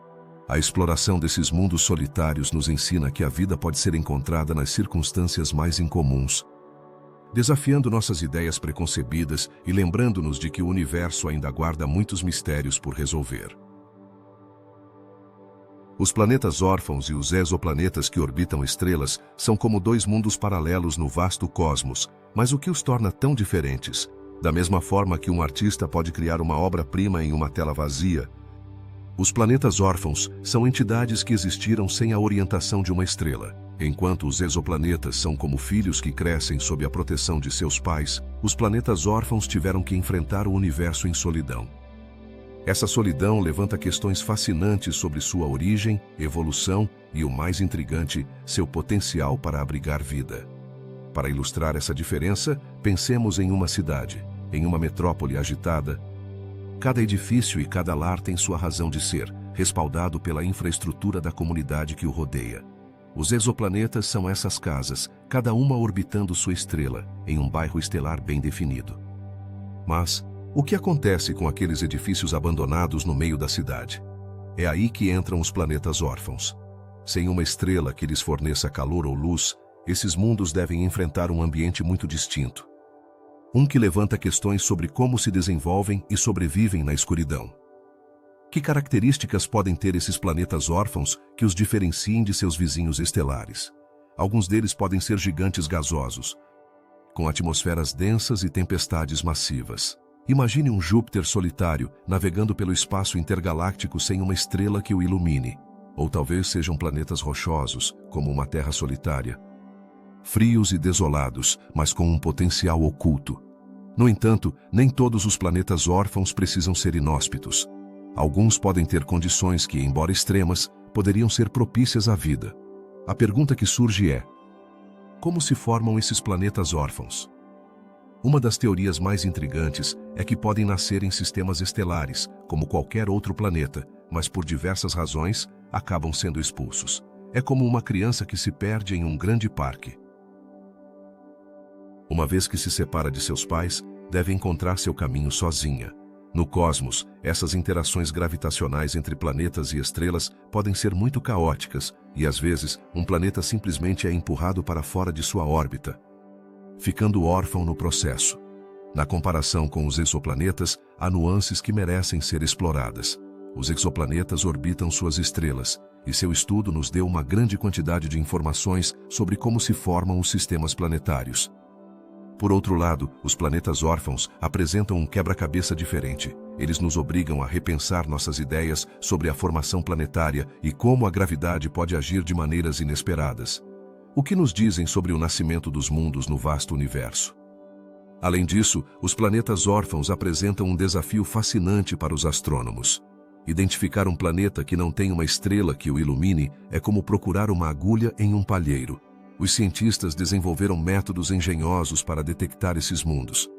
A exploração desses mundos solitários nos ensina que a vida pode ser encontrada nas circunstâncias mais incomuns, desafiando nossas ideias preconcebidas e lembrando-nos de que o universo ainda guarda muitos mistérios por resolver. Os planetas órfãos e os exoplanetas que orbitam estrelas são como dois mundos paralelos no vasto cosmos, mas o que os torna tão diferentes? Da mesma forma que um artista pode criar uma obra-prima em uma tela vazia, os planetas órfãos são entidades que existiram sem a orientação de uma estrela. Enquanto os exoplanetas são como filhos que crescem sob a proteção de seus pais, os planetas órfãos tiveram que enfrentar o universo em solidão. Essa solidão levanta questões fascinantes sobre sua origem, evolução e, o mais intrigante, seu potencial para abrigar vida. Para ilustrar essa diferença, pensemos em uma cidade, em uma metrópole agitada. Cada edifício e cada lar tem sua razão de ser, respaldado pela infraestrutura da comunidade que o rodeia. Os exoplanetas são essas casas, cada uma orbitando sua estrela, em um bairro estelar bem definido. Mas o que acontece com aqueles edifícios abandonados no meio da cidade? É aí que entram os planetas órfãos. Sem uma estrela que lhes forneça calor ou luz, esses mundos devem enfrentar um ambiente muito distinto. Um que levanta questões sobre como se desenvolvem e sobrevivem na escuridão. Que características podem ter esses planetas órfãos que os diferenciem de seus vizinhos estelares? Alguns deles podem ser gigantes gasosos, com atmosferas densas e tempestades massivas. Imagine um Júpiter solitário navegando pelo espaço intergaláctico sem uma estrela que o ilumine. Ou talvez sejam planetas rochosos, como uma Terra solitária. Frios e desolados, mas com um potencial oculto. No entanto, nem todos os planetas órfãos precisam ser inóspitos. Alguns podem ter condições que, embora extremas, poderiam ser propícias à vida. A pergunta que surge é: como se formam esses planetas órfãos? Uma das teorias mais intrigantes é que podem nascer em sistemas estelares, como qualquer outro planeta, mas por diversas razões, acabam sendo expulsos. É como uma criança que se perde em um grande parque. Uma vez que se separa de seus pais, deve encontrar seu caminho sozinha. No cosmos, essas interações gravitacionais entre planetas e estrelas podem ser muito caóticas e, às vezes, um planeta simplesmente é empurrado para fora de sua órbita, ficando órfão no processo. Na comparação com os exoplanetas, há nuances que merecem ser exploradas. Os exoplanetas orbitam suas estrelas, e seu estudo nos deu uma grande quantidade de informações sobre como se formam os sistemas planetários. Por outro lado, os planetas órfãos apresentam um quebra-cabeça diferente. Eles nos obrigam a repensar nossas ideias sobre a formação planetária e como a gravidade pode agir de maneiras inesperadas. O que nos dizem sobre o nascimento dos mundos no vasto universo? Além disso, os planetas órfãos apresentam um desafio fascinante para os astrônomos. Identificar um planeta que não tem uma estrela que o ilumine é como procurar uma agulha em um palheiro. Os cientistas desenvolveram métodos engenhosos para detectar esses mundos.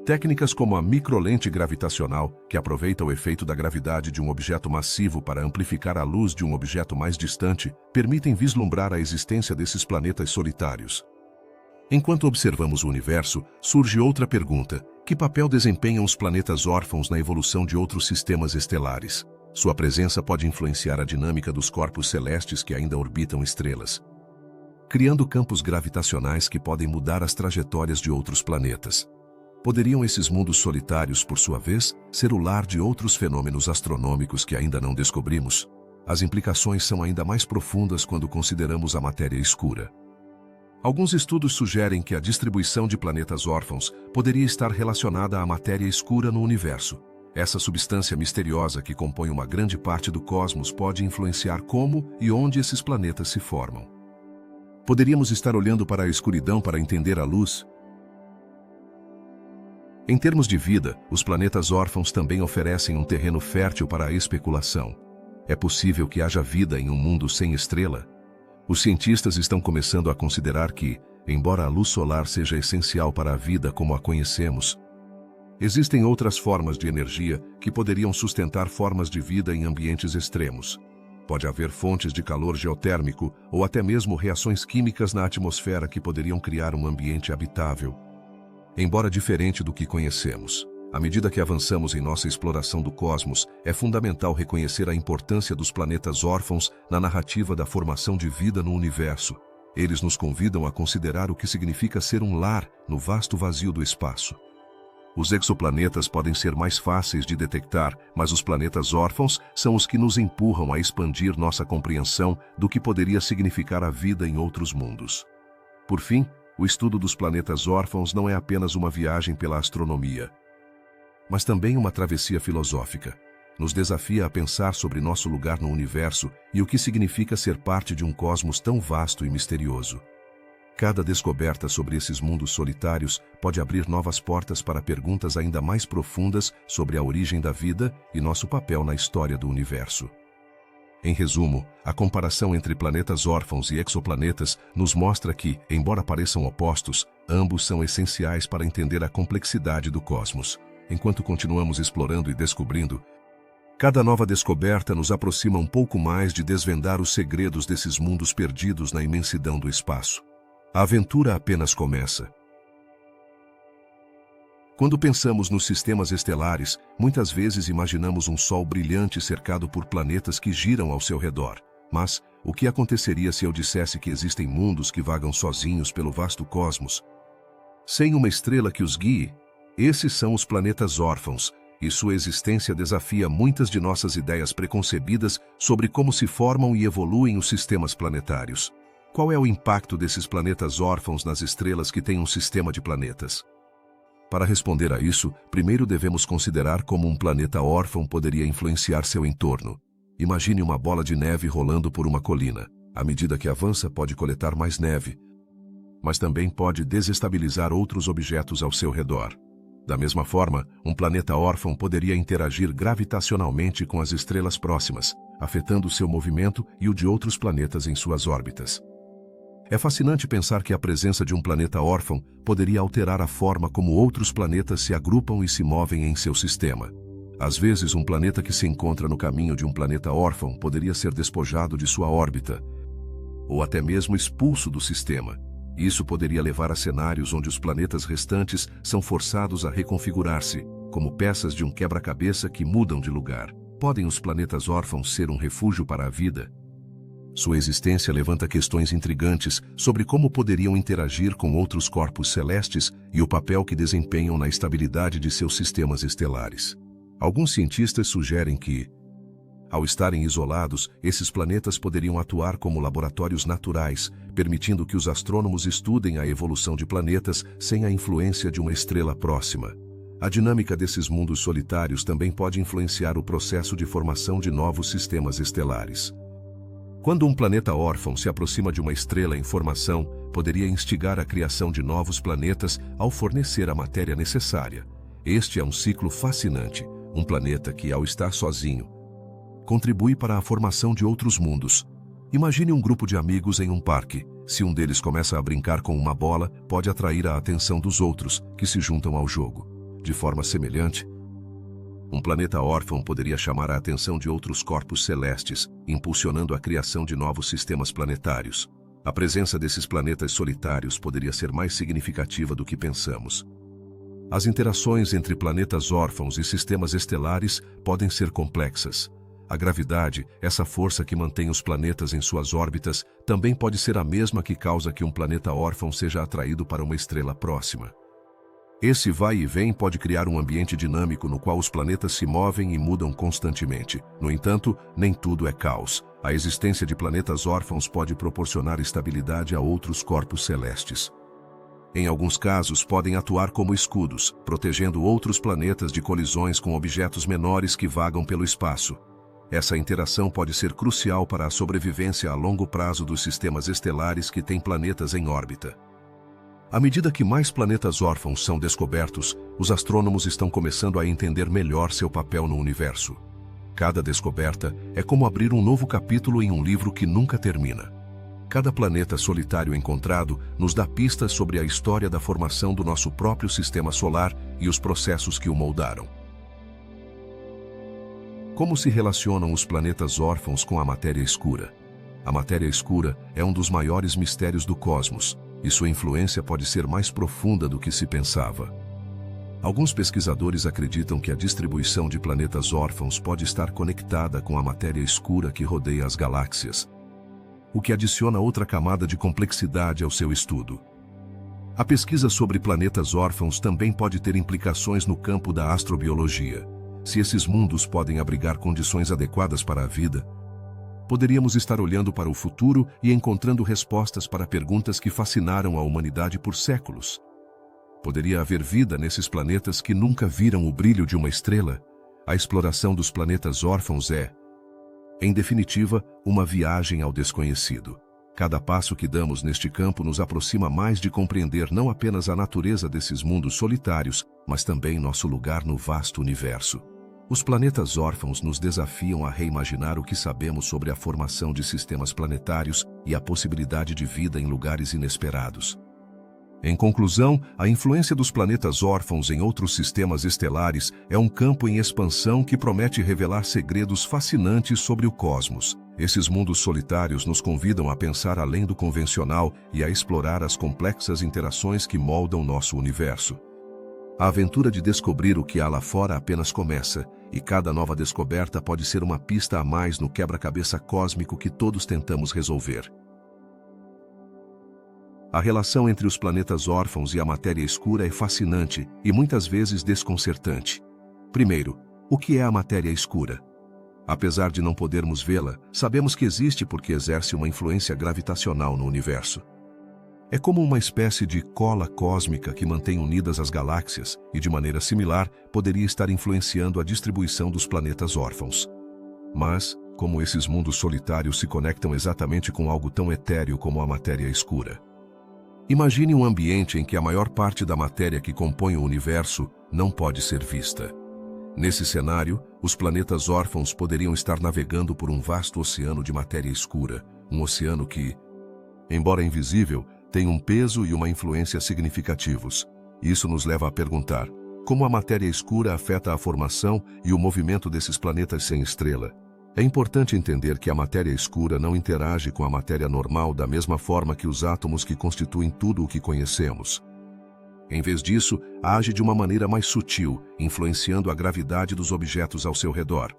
Técnicas como a microlente gravitacional, que aproveita o efeito da gravidade de um objeto massivo para amplificar a luz de um objeto mais distante, permitem vislumbrar a existência desses planetas solitários. Enquanto observamos o universo, surge outra pergunta: que papel desempenham os planetas órfãos na evolução de outros sistemas estelares? Sua presença pode influenciar a dinâmica dos corpos celestes que ainda orbitam estrelas, criando campos gravitacionais que podem mudar as trajetórias de outros planetas. Poderiam esses mundos solitários, por sua vez, ser o lar de outros fenômenos astronômicos que ainda não descobrimos? As implicações são ainda mais profundas quando consideramos a matéria escura. Alguns estudos sugerem que a distribuição de planetas órfãos poderia estar relacionada à matéria escura no universo. Essa substância misteriosa que compõe uma grande parte do cosmos pode influenciar como e onde esses planetas se formam. Poderíamos estar olhando para a escuridão para entender a luz? Em termos de vida, os planetas órfãos também oferecem um terreno fértil para a especulação. É possível que haja vida em um mundo sem estrela? Os cientistas estão começando a considerar que, embora a luz solar seja essencial para a vida como a conhecemos, existem outras formas de energia que poderiam sustentar formas de vida em ambientes extremos. Pode haver fontes de calor geotérmico ou até mesmo reações químicas na atmosfera que poderiam criar um ambiente habitável. Embora diferente do que conhecemos, à medida que avançamos em nossa exploração do cosmos, é fundamental reconhecer a importância dos planetas órfãos na narrativa da formação de vida no universo. Eles nos convidam a considerar o que significa ser um lar no vasto vazio do espaço. Os exoplanetas podem ser mais fáceis de detectar, mas os planetas órfãos são os que nos empurram a expandir nossa compreensão do que poderia significar a vida em outros mundos. Por fim, o estudo dos planetas órfãos não é apenas uma viagem pela astronomia, mas também uma travessia filosófica. Nos desafia a pensar sobre nosso lugar no universo e o que significa ser parte de um cosmos tão vasto e misterioso. Cada descoberta sobre esses mundos solitários pode abrir novas portas para perguntas ainda mais profundas sobre a origem da vida e nosso papel na história do universo. Em resumo, a comparação entre planetas órfãos e exoplanetas nos mostra que, embora pareçam opostos, ambos são essenciais para entender a complexidade do cosmos. Enquanto continuamos explorando e descobrindo, cada nova descoberta nos aproxima um pouco mais de desvendar os segredos desses mundos perdidos na imensidão do espaço. A aventura apenas começa. Quando pensamos nos sistemas estelares, muitas vezes imaginamos um Sol brilhante cercado por planetas que giram ao seu redor. Mas, o que aconteceria se eu dissesse que existem mundos que vagam sozinhos pelo vasto cosmos, sem uma estrela que os guie? Esses são os planetas órfãos, e sua existência desafia muitas de nossas ideias preconcebidas sobre como se formam e evoluem os sistemas planetários. Qual é o impacto desses planetas órfãos nas estrelas que têm um sistema de planetas? Para responder a isso, primeiro devemos considerar como um planeta órfão poderia influenciar seu entorno. Imagine uma bola de neve rolando por uma colina. À medida que avança, pode coletar mais neve, mas também pode desestabilizar outros objetos ao seu redor. Da mesma forma, um planeta órfão poderia interagir gravitacionalmente com as estrelas próximas, afetando seu movimento e o de outros planetas em suas órbitas. É fascinante pensar que a presença de um planeta órfão poderia alterar a forma como outros planetas se agrupam e se movem em seu sistema. Às vezes, um planeta que se encontra no caminho de um planeta órfão poderia ser despojado de sua órbita, ou até mesmo expulso do sistema. Isso poderia levar a cenários onde os planetas restantes são forçados a reconfigurar-se, como peças de um quebra-cabeça que mudam de lugar. Podem os planetas órfãos ser um refúgio para a vida? Sua existência levanta questões intrigantes sobre como poderiam interagir com outros corpos celestes e o papel que desempenham na estabilidade de seus sistemas estelares. Alguns cientistas sugerem que, ao estarem isolados, esses planetas poderiam atuar como laboratórios naturais, permitindo que os astrônomos estudem a evolução de planetas sem a influência de uma estrela próxima. A dinâmica desses mundos solitários também pode influenciar o processo de formação de novos sistemas estelares. Quando um planeta órfão se aproxima de uma estrela em formação, poderia instigar a criação de novos planetas ao fornecer a matéria necessária. Este é um ciclo fascinante, um planeta que, ao estar sozinho, contribui para a formação de outros mundos. Imagine um grupo de amigos em um parque. Se um deles começa a brincar com uma bola, pode atrair a atenção dos outros, que se juntam ao jogo. De forma semelhante, um planeta órfão poderia chamar a atenção de outros corpos celestes, impulsionando a criação de novos sistemas planetários. A presença desses planetas solitários poderia ser mais significativa do que pensamos. As interações entre planetas órfãos e sistemas estelares podem ser complexas. A gravidade, essa força que mantém os planetas em suas órbitas, também pode ser a mesma que causa que um planeta órfão seja atraído para uma estrela próxima. Esse vai e vem pode criar um ambiente dinâmico no qual os planetas se movem e mudam constantemente. No entanto, nem tudo é caos. A existência de planetas órfãos pode proporcionar estabilidade a outros corpos celestes. Em alguns casos, podem atuar como escudos, protegendo outros planetas de colisões com objetos menores que vagam pelo espaço. Essa interação pode ser crucial para a sobrevivência a longo prazo dos sistemas estelares que têm planetas em órbita. À medida que mais planetas órfãos são descobertos, os astrônomos estão começando a entender melhor seu papel no universo. Cada descoberta é como abrir um novo capítulo em um livro que nunca termina. Cada planeta solitário encontrado nos dá pistas sobre a história da formação do nosso próprio sistema solar e os processos que o moldaram. Como se relacionam os planetas órfãos com a matéria escura? A matéria escura é um dos maiores mistérios do cosmos, e sua influência pode ser mais profunda do que se pensava. Alguns pesquisadores acreditam que a distribuição de planetas órfãos pode estar conectada com a matéria escura que rodeia as galáxias, o que adiciona outra camada de complexidade ao seu estudo. A pesquisa sobre planetas órfãos também pode ter implicações no campo da astrobiologia. Se esses mundos podem abrigar condições adequadas para a vida, poderíamos estar olhando para o futuro e encontrando respostas para perguntas que fascinaram a humanidade por séculos. Poderia haver vida nesses planetas que nunca viram o brilho de uma estrela? A exploração dos planetas órfãos é, em definitiva, uma viagem ao desconhecido. Cada passo que damos neste campo nos aproxima mais de compreender não apenas a natureza desses mundos solitários, mas também nosso lugar no vasto universo. Os planetas órfãos nos desafiam a reimaginar o que sabemos sobre a formação de sistemas planetários e a possibilidade de vida em lugares inesperados. Em conclusão, a influência dos planetas órfãos em outros sistemas estelares é um campo em expansão que promete revelar segredos fascinantes sobre o cosmos. Esses mundos solitários nos convidam a pensar além do convencional e a explorar as complexas interações que moldam nosso universo. A aventura de descobrir o que há lá fora apenas começa, e cada nova descoberta pode ser uma pista a mais no quebra-cabeça cósmico que todos tentamos resolver. A relação entre os planetas órfãos e a matéria escura é fascinante e muitas vezes desconcertante. Primeiro, o que é a matéria escura? Apesar de não podermos vê-la, sabemos que existe porque exerce uma influência gravitacional no universo. É como uma espécie de cola cósmica que mantém unidas as galáxias e, de maneira similar, poderia estar influenciando a distribuição dos planetas órfãos. Mas, como esses mundos solitários se conectam exatamente com algo tão etéreo como a matéria escura? Imagine um ambiente em que a maior parte da matéria que compõe o universo não pode ser vista. Nesse cenário, os planetas órfãos poderiam estar navegando por um vasto oceano de matéria escura, um oceano que, embora invisível, tem um peso e uma influência significativos. Isso nos leva a perguntar: como a matéria escura afeta a formação e o movimento desses planetas sem estrela? É importante entender que a matéria escura não interage com a matéria normal da mesma forma que os átomos que constituem tudo o que conhecemos. Em vez disso, age de uma maneira mais sutil, influenciando a gravidade dos objetos ao seu redor.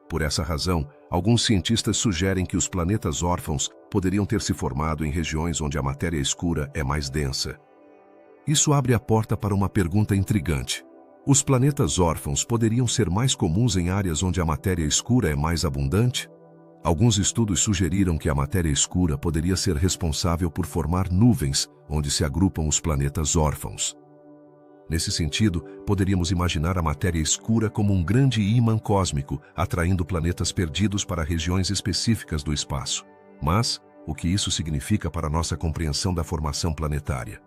Por essa razão, alguns cientistas sugerem que os planetas órfãos poderiam ter se formado em regiões onde a matéria escura é mais densa. Isso abre a porta para uma pergunta intrigante. Os planetas órfãos poderiam ser mais comuns em áreas onde a matéria escura é mais abundante? Alguns estudos sugeriram que a matéria escura poderia ser responsável por formar nuvens onde se agrupam os planetas órfãos. Nesse sentido, poderíamos imaginar a matéria escura como um grande ímã cósmico, atraindo planetas perdidos para regiões específicas do espaço. Mas, o que isso significa para nossa compreensão da formação planetária?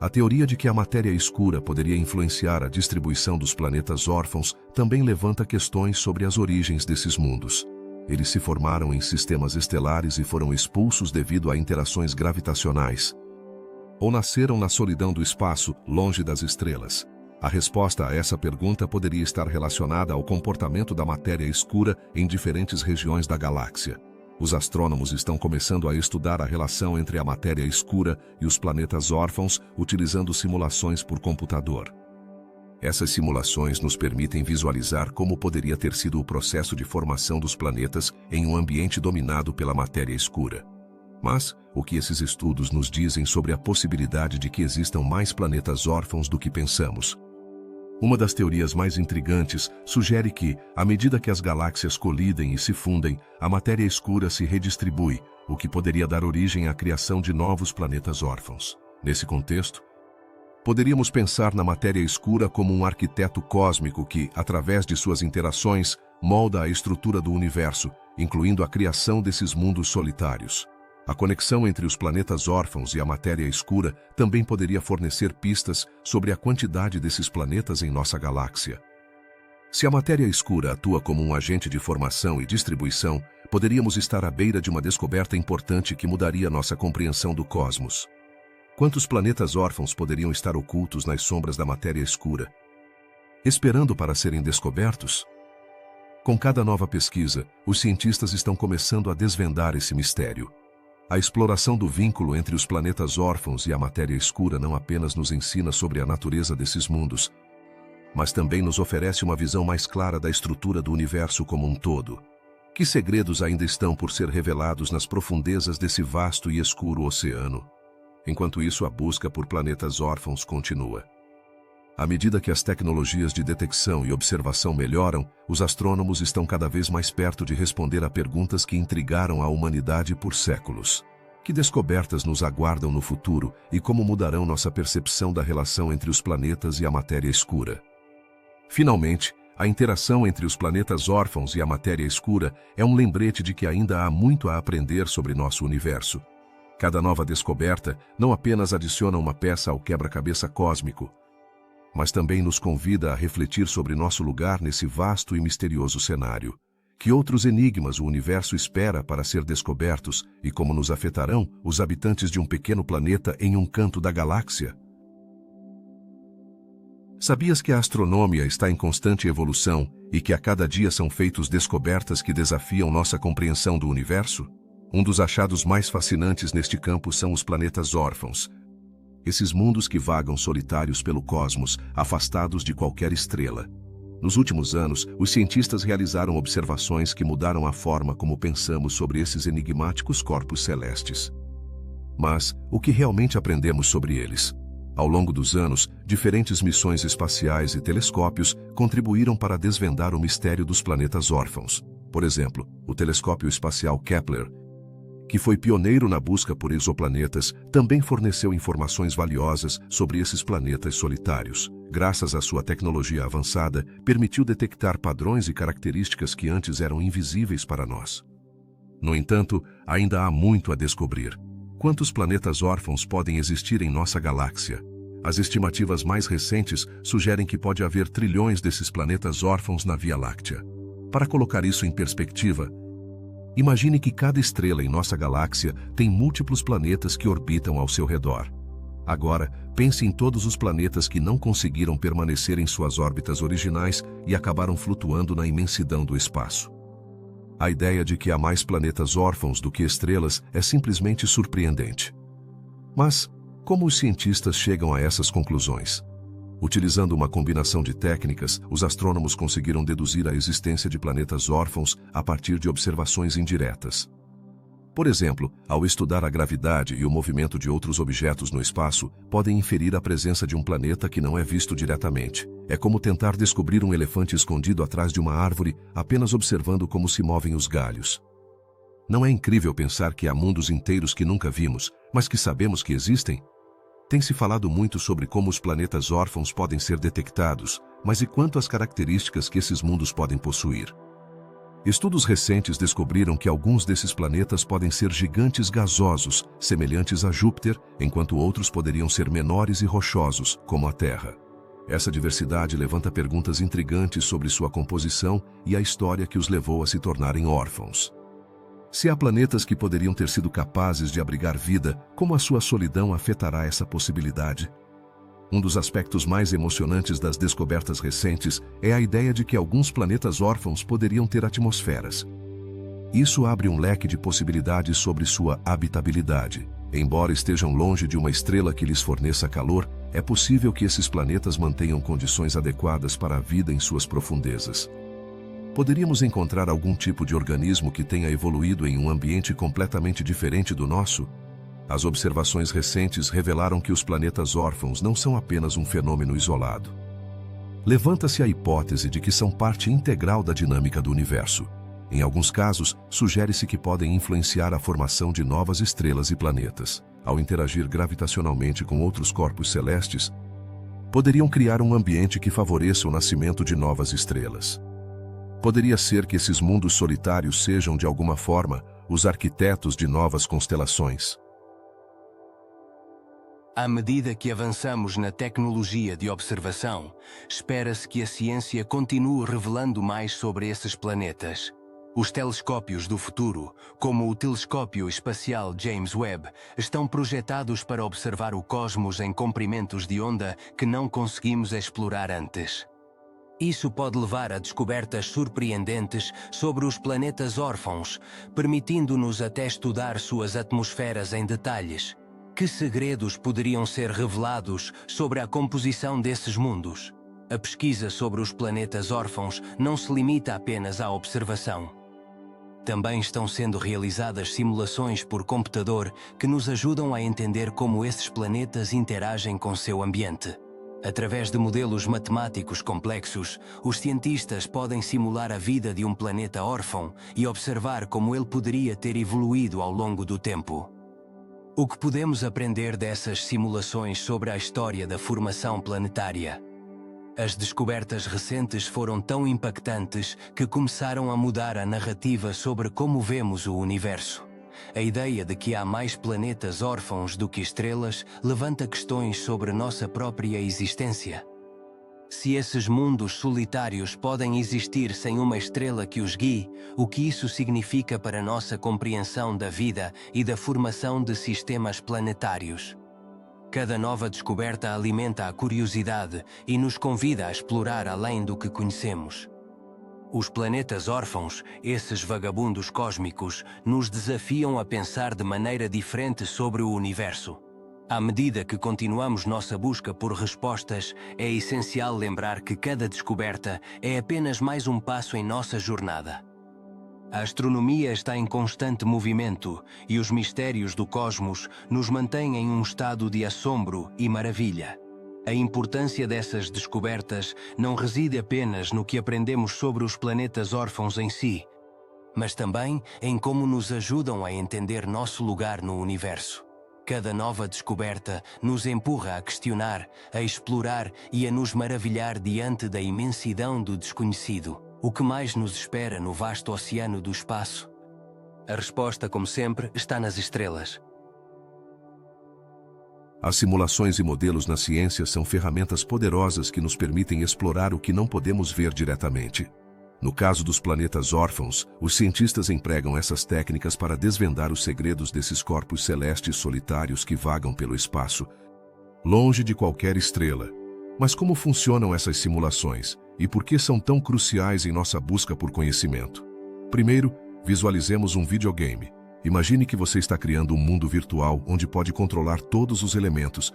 A teoria de que a matéria escura poderia influenciar a distribuição dos planetas órfãos também levanta questões sobre as origens desses mundos. Eles se formaram em sistemas estelares e foram expulsos devido a interações gravitacionais. Ou nasceram na solidão do espaço, longe das estrelas? A resposta a essa pergunta poderia estar relacionada ao comportamento da matéria escura em diferentes regiões da galáxia. Os astrônomos estão começando a estudar a relação entre a matéria escura e os planetas órfãos, utilizando simulações por computador. Essas simulações nos permitem visualizar como poderia ter sido o processo de formação dos planetas em um ambiente dominado pela matéria escura. Mas, o que esses estudos nos dizem sobre a possibilidade de que existam mais planetas órfãos do que pensamos? Uma das teorias mais intrigantes sugere que, à medida que as galáxias colidem e se fundem, a matéria escura se redistribui, o que poderia dar origem à criação de novos planetas órfãos. Nesse contexto, poderíamos pensar na matéria escura como um arquiteto cósmico que, através de suas interações, molda a estrutura do universo, incluindo a criação desses mundos solitários. A conexão entre os planetas órfãos e a matéria escura também poderia fornecer pistas sobre a quantidade desses planetas em nossa galáxia. Se a matéria escura atua como um agente de formação e distribuição, poderíamos estar à beira de uma descoberta importante que mudaria nossa compreensão do cosmos. Quantos planetas órfãos poderiam estar ocultos nas sombras da matéria escura, esperando para serem descobertos? Com cada nova pesquisa, os cientistas estão começando a desvendar esse mistério. A exploração do vínculo entre os planetas órfãos e a matéria escura não apenas nos ensina sobre a natureza desses mundos, mas também nos oferece uma visão mais clara da estrutura do universo como um todo. Que segredos ainda estão por ser revelados nas profundezas desse vasto e escuro oceano? Enquanto isso, a busca por planetas órfãos continua. À medida que as tecnologias de detecção e observação melhoram, os astrônomos estão cada vez mais perto de responder a perguntas que intrigaram a humanidade por séculos. Que descobertas nos aguardam no futuro e como mudarão nossa percepção da relação entre os planetas e a matéria escura? Finalmente, a interação entre os planetas órfãos e a matéria escura é um lembrete de que ainda há muito a aprender sobre nosso universo. Cada nova descoberta não apenas adiciona uma peça ao quebra-cabeça cósmico, mas também nos convida a refletir sobre nosso lugar nesse vasto e misterioso cenário. Que outros enigmas o universo espera para ser descobertos e como nos afetarão os habitantes de um pequeno planeta em um canto da galáxia? Sabias que a astronomia está em constante evolução e que a cada dia são feitas descobertas que desafiam nossa compreensão do universo? Um dos achados mais fascinantes neste campo são os planetas órfãos. Esses mundos que vagam solitários pelo cosmos, afastados de qualquer estrela. Nos últimos anos, os cientistas realizaram observações que mudaram a forma como pensamos sobre esses enigmáticos corpos celestes. Mas, o que realmente aprendemos sobre eles? Ao longo dos anos, diferentes missões espaciais e telescópios contribuíram para desvendar o mistério dos planetas órfãos. Por exemplo, o telescópio espacial Kepler, que foi pioneiro na busca por exoplanetas, também forneceu informações valiosas sobre esses planetas solitários. Graças à sua tecnologia avançada, permitiu detectar padrões e características que antes eram invisíveis para nós. No entanto, ainda há muito a descobrir. Quantos planetas órfãos podem existir em nossa galáxia? As estimativas mais recentes sugerem que pode haver trilhões desses planetas órfãos na Via Láctea. Para colocar isso em perspectiva, imagine que cada estrela em nossa galáxia tem múltiplos planetas que orbitam ao seu redor. Agora, pense em todos os planetas que não conseguiram permanecer em suas órbitas originais e acabaram flutuando na imensidão do espaço. A ideia de que há mais planetas órfãos do que estrelas é simplesmente surpreendente. Mas, Como os cientistas chegam a essas conclusões? Utilizando uma combinação de técnicas, os astrônomos conseguiram deduzir a existência de planetas órfãos a partir de observações indiretas. Por exemplo, ao estudar a gravidade e o movimento de outros objetos no espaço, podem inferir a presença de um planeta que não é visto diretamente. É como tentar descobrir um elefante escondido atrás de uma árvore, apenas observando como se movem os galhos. Não é incrível pensar que há mundos inteiros que nunca vimos, mas que sabemos que existem? Tem-se falado muito sobre como os planetas órfãos podem ser detectados, mas e quanto às características que esses mundos podem possuir? Estudos recentes descobriram que alguns desses planetas podem ser gigantes gasosos, semelhantes a Júpiter, enquanto outros poderiam ser menores e rochosos, como a Terra. Essa diversidade levanta perguntas intrigantes sobre sua composição e a história que os levou a se tornarem órfãos. Se há planetas que poderiam ter sido capazes de abrigar vida, como a sua solidão afetará essa possibilidade? Um dos aspectos mais emocionantes das descobertas recentes é a ideia de que alguns planetas órfãos poderiam ter atmosferas. Isso abre um leque de possibilidades sobre sua habitabilidade. Embora estejam longe de uma estrela que lhes forneça calor, é possível que esses planetas mantenham condições adequadas para a vida em suas profundezas. Poderíamos encontrar algum tipo de organismo que tenha evoluído em um ambiente completamente diferente do nosso? As observações recentes revelaram que os planetas órfãos não são apenas um fenômeno isolado. Levanta-se a hipótese de que são parte integral da dinâmica do universo. Em alguns casos, sugere-se que podem influenciar a formação de novas estrelas e planetas. Ao interagir gravitacionalmente com outros corpos celestes, poderiam criar um ambiente que favoreça o nascimento de novas estrelas. Poderia ser que esses mundos solitários sejam, de alguma forma, os arquitetos de novas constelações. À medida que avançamos na tecnologia de observação, espera-se que a ciência continue revelando mais sobre esses planetas. Os telescópios do futuro, como o Telescópio Espacial James Webb, estão projetados para observar o cosmos em comprimentos de onda que não conseguimos explorar antes. Isso pode levar a descobertas surpreendentes sobre os planetas órfãos, permitindo-nos até estudar suas atmosferas em detalhes. Que segredos poderiam ser revelados sobre a composição desses mundos? A pesquisa sobre os planetas órfãos não se limita apenas à observação. Também estão sendo realizadas simulações por computador que nos ajudam a entender como esses planetas interagem com seu ambiente. Através de modelos matemáticos complexos, os cientistas podem simular a vida de um planeta órfão e observar como ele poderia ter evoluído ao longo do tempo. O que podemos aprender dessas simulações sobre a história da formação planetária? As descobertas recentes foram tão impactantes que começaram a mudar a narrativa sobre como vemos o universo. A ideia de que há mais planetas órfãos do que estrelas levanta questões sobre nossa própria existência. Se esses mundos solitários podem existir sem uma estrela que os guie, o que isso significa para nossa compreensão da vida e da formação de sistemas planetários? Cada nova descoberta alimenta a curiosidade e nos convida a explorar além do que conhecemos. Os planetas órfãos, esses vagabundos cósmicos, nos desafiam a pensar de maneira diferente sobre o universo. À medida que continuamos nossa busca por respostas, é essencial lembrar que cada descoberta é apenas mais um passo em nossa jornada. A astronomia está em constante movimento e os mistérios do cosmos nos mantêm em um estado de assombro e maravilha. A importância dessas descobertas não reside apenas no que aprendemos sobre os planetas órfãos em si, mas também em como nos ajudam a entender nosso lugar no universo. Cada nova descoberta nos empurra a questionar, a explorar e a nos maravilhar diante da imensidão do desconhecido. O que mais nos espera no vasto oceano do espaço? A resposta, como sempre, está nas estrelas. As simulações e modelos na ciência são ferramentas poderosas que nos permitem explorar o que não podemos ver diretamente. No caso dos planetas órfãos, os cientistas empregam essas técnicas para desvendar os segredos desses corpos celestes solitários que vagam pelo espaço, longe de qualquer estrela. Mas como funcionam essas simulações e por que são tão cruciais em nossa busca por conhecimento? Primeiro, visualizemos um videogame. Imagine que você está criando um mundo virtual onde pode controlar todos os elementos,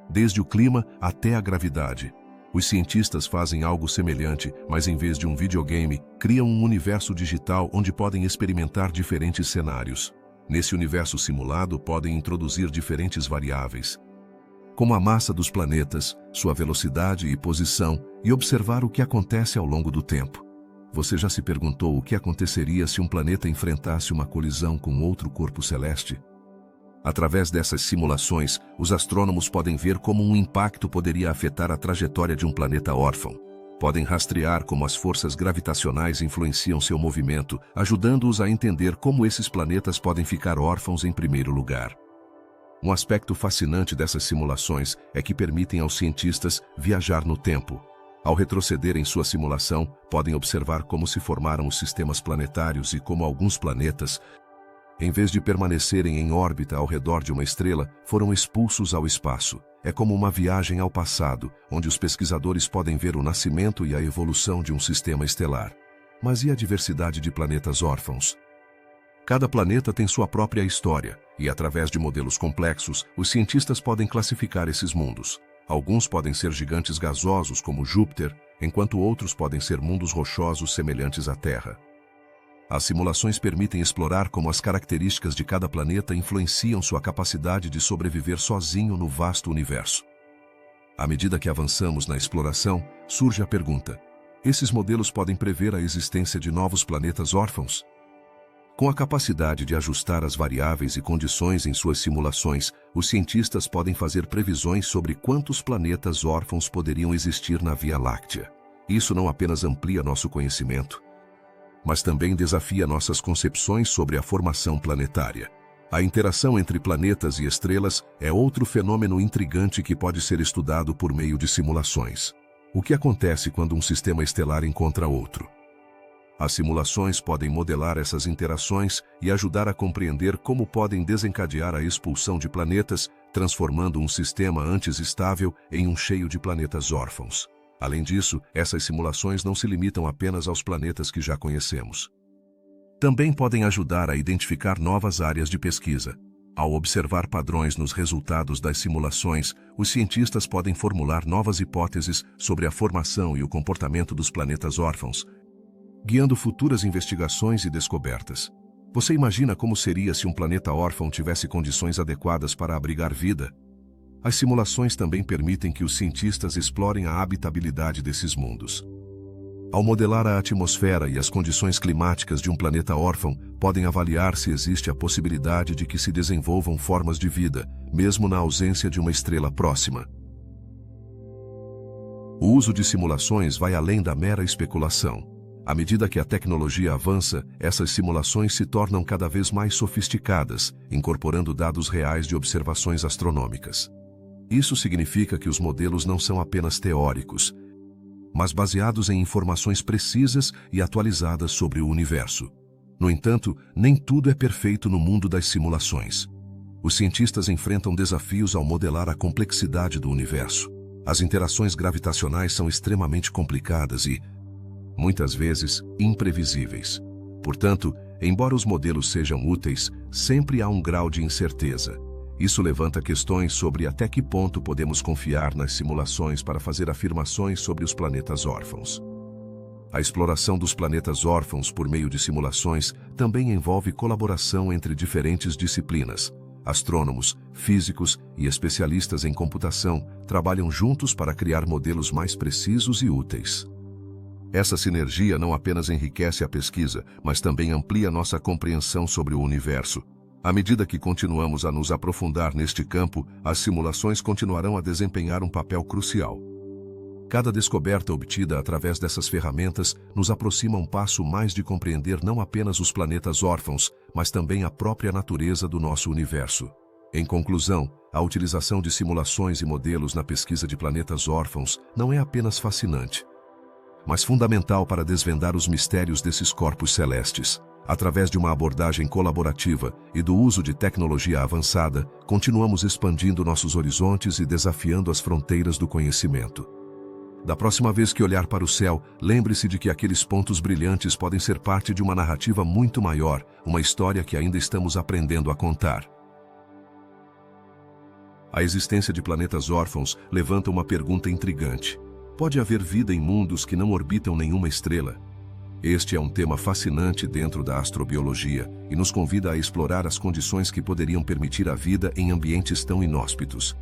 desde o clima até a gravidade. Os cientistas fazem algo semelhante, mas em vez de um videogame, criam um universo digital onde podem experimentar diferentes cenários. Nesse universo simulado, podem introduzir diferentes variáveis, como a massa dos planetas, sua velocidade e posição, e observar o que acontece ao longo do tempo. Você já se perguntou o que aconteceria se um planeta enfrentasse uma colisão com outro corpo celeste? Através dessas simulações, os astrônomos podem ver como um impacto poderia afetar a trajetória de um planeta órfão. Podem rastrear como as forças gravitacionais influenciam seu movimento, ajudando-os a entender como esses planetas podem ficar órfãos em primeiro lugar. Um aspecto fascinante dessas simulações é que permitem aos cientistas viajar no tempo. Ao retroceder em sua simulação, podem observar como se formaram os sistemas planetários e como alguns planetas, em vez de permanecerem em órbita ao redor de uma estrela, foram expulsos ao espaço. É como uma viagem ao passado, onde os pesquisadores podem ver o nascimento e a evolução de um sistema estelar. Mas e a diversidade de planetas órfãos? Cada planeta tem sua própria história, e através de modelos complexos, os cientistas podem classificar esses mundos. Alguns podem ser gigantes gasosos como Júpiter, enquanto outros podem ser mundos rochosos semelhantes à Terra. As simulações permitem explorar como as características de cada planeta influenciam sua capacidade de sobreviver sozinho no vasto universo. À medida que avançamos na exploração, surge a pergunta: esses modelos podem prever a existência de novos planetas órfãos? Com a capacidade de ajustar as variáveis e condições em suas simulações, os cientistas podem fazer previsões sobre quantos planetas órfãos poderiam existir na Via Láctea. Isso não apenas amplia nosso conhecimento, mas também desafia nossas concepções sobre a formação planetária. A interação entre planetas e estrelas é outro fenômeno intrigante que pode ser estudado por meio de simulações. O que acontece quando um sistema estelar encontra outro? As simulações podem modelar essas interações e ajudar a compreender como podem desencadear a expulsão de planetas, transformando um sistema antes estável em um cheio de planetas órfãos. Além disso, essas simulações não se limitam apenas aos planetas que já conhecemos. Também podem ajudar a identificar novas áreas de pesquisa. Ao observar padrões nos resultados das simulações, os cientistas podem formular novas hipóteses sobre a formação e o comportamento dos planetas órfãos, guiando futuras investigações e descobertas. Você imagina como seria se um planeta órfão tivesse condições adequadas para abrigar vida? As simulações também permitem que os cientistas explorem a habitabilidade desses mundos. Ao modelar a atmosfera e as condições climáticas de um planeta órfão, podem avaliar se existe a possibilidade de que se desenvolvam formas de vida, mesmo na ausência de uma estrela próxima. O uso de simulações vai além da mera especulação. À medida que a tecnologia avança, essas simulações se tornam cada vez mais sofisticadas, incorporando dados reais de observações astronômicas. Isso significa que os modelos não são apenas teóricos, mas baseados em informações precisas e atualizadas sobre o universo. No entanto, nem tudo é perfeito no mundo das simulações. Os cientistas enfrentam desafios ao modelar a complexidade do universo. As interações gravitacionais são extremamente complicadas e, muitas vezes, imprevisíveis. Portanto, embora os modelos sejam úteis, sempre há um grau de incerteza. Isso levanta questões sobre até que ponto podemos confiar nas simulações para fazer afirmações sobre os planetas órfãos. A exploração dos planetas órfãos por meio de simulações também envolve colaboração entre diferentes disciplinas. Astrônomos, físicos e especialistas em computação trabalham juntos para criar modelos mais precisos e úteis. Essa sinergia não apenas enriquece a pesquisa, mas também amplia nossa compreensão sobre o universo. À medida que continuamos a nos aprofundar neste campo, as simulações continuarão a desempenhar um papel crucial. Cada descoberta obtida através dessas ferramentas nos aproxima um passo mais de compreender não apenas os planetas órfãos, mas também a própria natureza do nosso universo. Em conclusão, a utilização de simulações e modelos na pesquisa de planetas órfãos não é apenas fascinante, mas fundamental para desvendar os mistérios desses corpos celestes. Através de uma abordagem colaborativa e do uso de tecnologia avançada, continuamos expandindo nossos horizontes e desafiando as fronteiras do conhecimento. Da próxima vez que olhar para o céu, lembre-se de que aqueles pontos brilhantes podem ser parte de uma narrativa muito maior, uma história que ainda estamos aprendendo a contar. A existência de planetas órfãos levanta uma pergunta intrigante. Pode haver vida em mundos que não orbitam nenhuma estrela? Este é um tema fascinante dentro da astrobiologia e nos convida a explorar as condições que poderiam permitir a vida em ambientes tão inóspitos.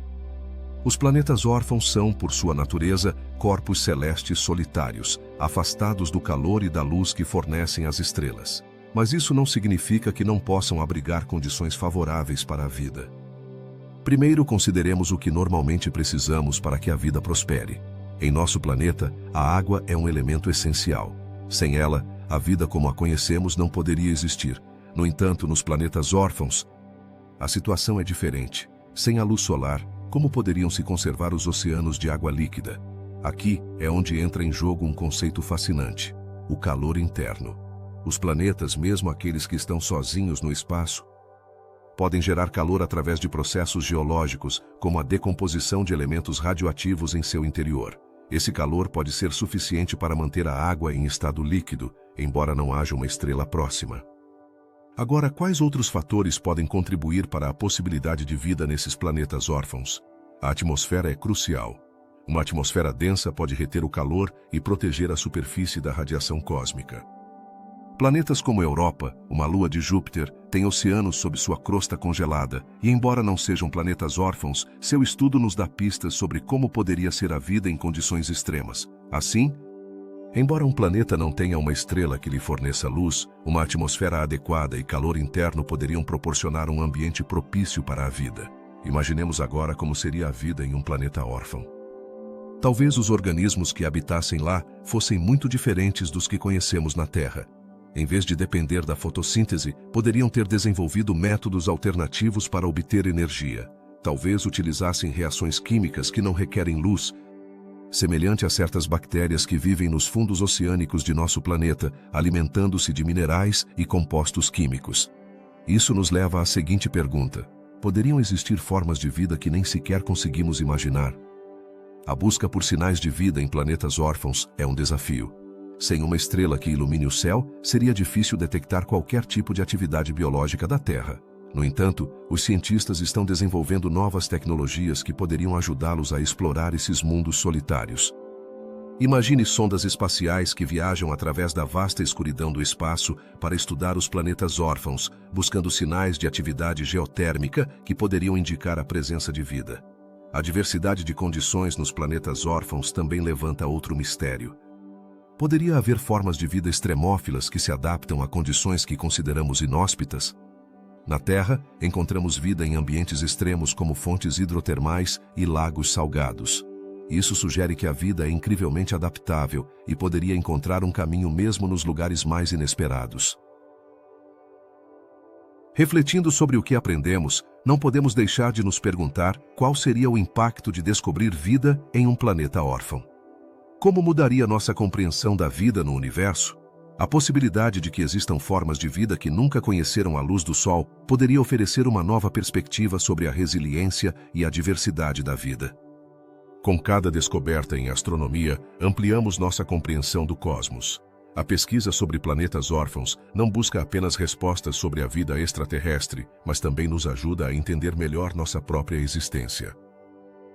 Os planetas órfãos são, por sua natureza, corpos celestes solitários, afastados do calor e da luz que fornecem as estrelas. Mas isso não significa que não possam abrigar condições favoráveis para a vida. Primeiro, consideremos o que normalmente precisamos para que a vida prospere. Em nosso planeta, a água é um elemento essencial. Sem ela, a vida como a conhecemos não poderia existir. No entanto, nos planetas órfãos, a situação é diferente. Sem a luz solar, como poderiam se conservar os oceanos de água líquida? Aqui é onde entra em jogo um conceito fascinante: o calor interno. Os planetas, mesmo aqueles que estão sozinhos no espaço, podem gerar calor através de processos geológicos, como a decomposição de elementos radioativos em seu interior. Esse calor pode ser suficiente para manter a água em estado líquido, embora não haja uma estrela próxima. Agora, quais outros fatores podem contribuir para a possibilidade de vida nesses planetas órfãos? A atmosfera é crucial. Uma atmosfera densa pode reter o calor e proteger a superfície da radiação cósmica. Planetas como Europa, uma lua de Júpiter, têm oceanos sob sua crosta congelada, e embora não sejam planetas órfãos, seu estudo nos dá pistas sobre como poderia ser a vida em condições extremas. Assim, embora um planeta não tenha uma estrela que lhe forneça luz, uma atmosfera adequada e calor interno poderiam proporcionar um ambiente propício para a vida. Imaginemos agora como seria a vida em um planeta órfão. Talvez os organismos que habitassem lá fossem muito diferentes dos que conhecemos na Terra. Em vez de depender da fotossíntese, poderiam ter desenvolvido métodos alternativos para obter energia. Talvez utilizassem reações químicas que não requerem luz, semelhante a certas bactérias que vivem nos fundos oceânicos de nosso planeta, alimentando-se de minerais e compostos químicos. Isso nos leva à seguinte pergunta: poderiam existir formas de vida que nem sequer conseguimos imaginar? A busca por sinais de vida em planetas órfãos é um desafio. Sem uma estrela que ilumine o céu, seria difícil detectar qualquer tipo de atividade biológica da Terra. No entanto, os cientistas estão desenvolvendo novas tecnologias que poderiam ajudá-los a explorar esses mundos solitários. Imagine sondas espaciais que viajam através da vasta escuridão do espaço para estudar os planetas órfãos, buscando sinais de atividade geotérmica que poderiam indicar a presença de vida. A diversidade de condições nos planetas órfãos também levanta outro mistério. Poderia haver formas de vida extremófilas que se adaptam a condições que consideramos inóspitas? Na Terra, encontramos vida em ambientes extremos como fontes hidrotermais e lagos salgados. Isso sugere que a vida é incrivelmente adaptável e poderia encontrar um caminho mesmo nos lugares mais inesperados. Refletindo sobre o que aprendemos, não podemos deixar de nos perguntar qual seria o impacto de descobrir vida em um planeta órfão. Como mudaria nossa compreensão da vida no universo? A possibilidade de que existam formas de vida que nunca conheceram a luz do Sol poderia oferecer uma nova perspectiva sobre a resiliência e a diversidade da vida. Com cada descoberta em astronomia, ampliamos nossa compreensão do cosmos. A pesquisa sobre planetas órfãos não busca apenas respostas sobre a vida extraterrestre, mas também nos ajuda a entender melhor nossa própria existência.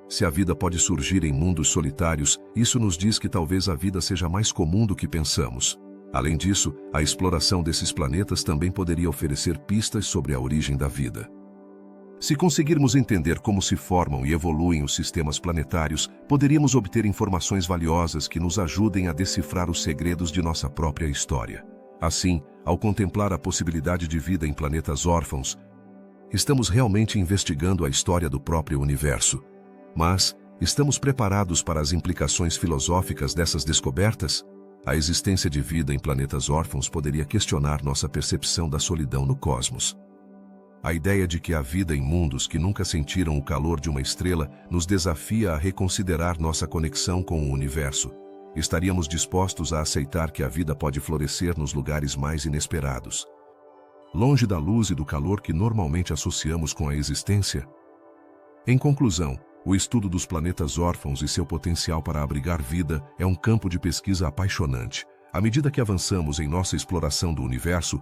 Se a vida pode surgir em mundos solitários, isso nos diz que talvez a vida seja mais comum do que pensamos. Além disso, a exploração desses planetas também poderia oferecer pistas sobre a origem da vida. Se conseguirmos entender como se formam e evoluem os sistemas planetários, poderíamos obter informações valiosas que nos ajudem a decifrar os segredos de nossa própria história. Assim, ao contemplar a possibilidade de vida em planetas órfãos, estamos realmente investigando a história do próprio universo. Mas, estamos preparados para as implicações filosóficas dessas descobertas? A existência de vida em planetas órfãos poderia questionar nossa percepção da solidão no cosmos. A ideia de que há vida em mundos que nunca sentiram o calor de uma estrela nos desafia a reconsiderar nossa conexão com o universo. Estaríamos dispostos a aceitar que a vida pode florescer nos lugares mais inesperados, longe da luz e do calor que normalmente associamos com a existência? Em conclusão, O estudo dos planetas órfãos e seu potencial para abrigar vida é um campo de pesquisa apaixonante. À medida que avançamos em nossa exploração do universo,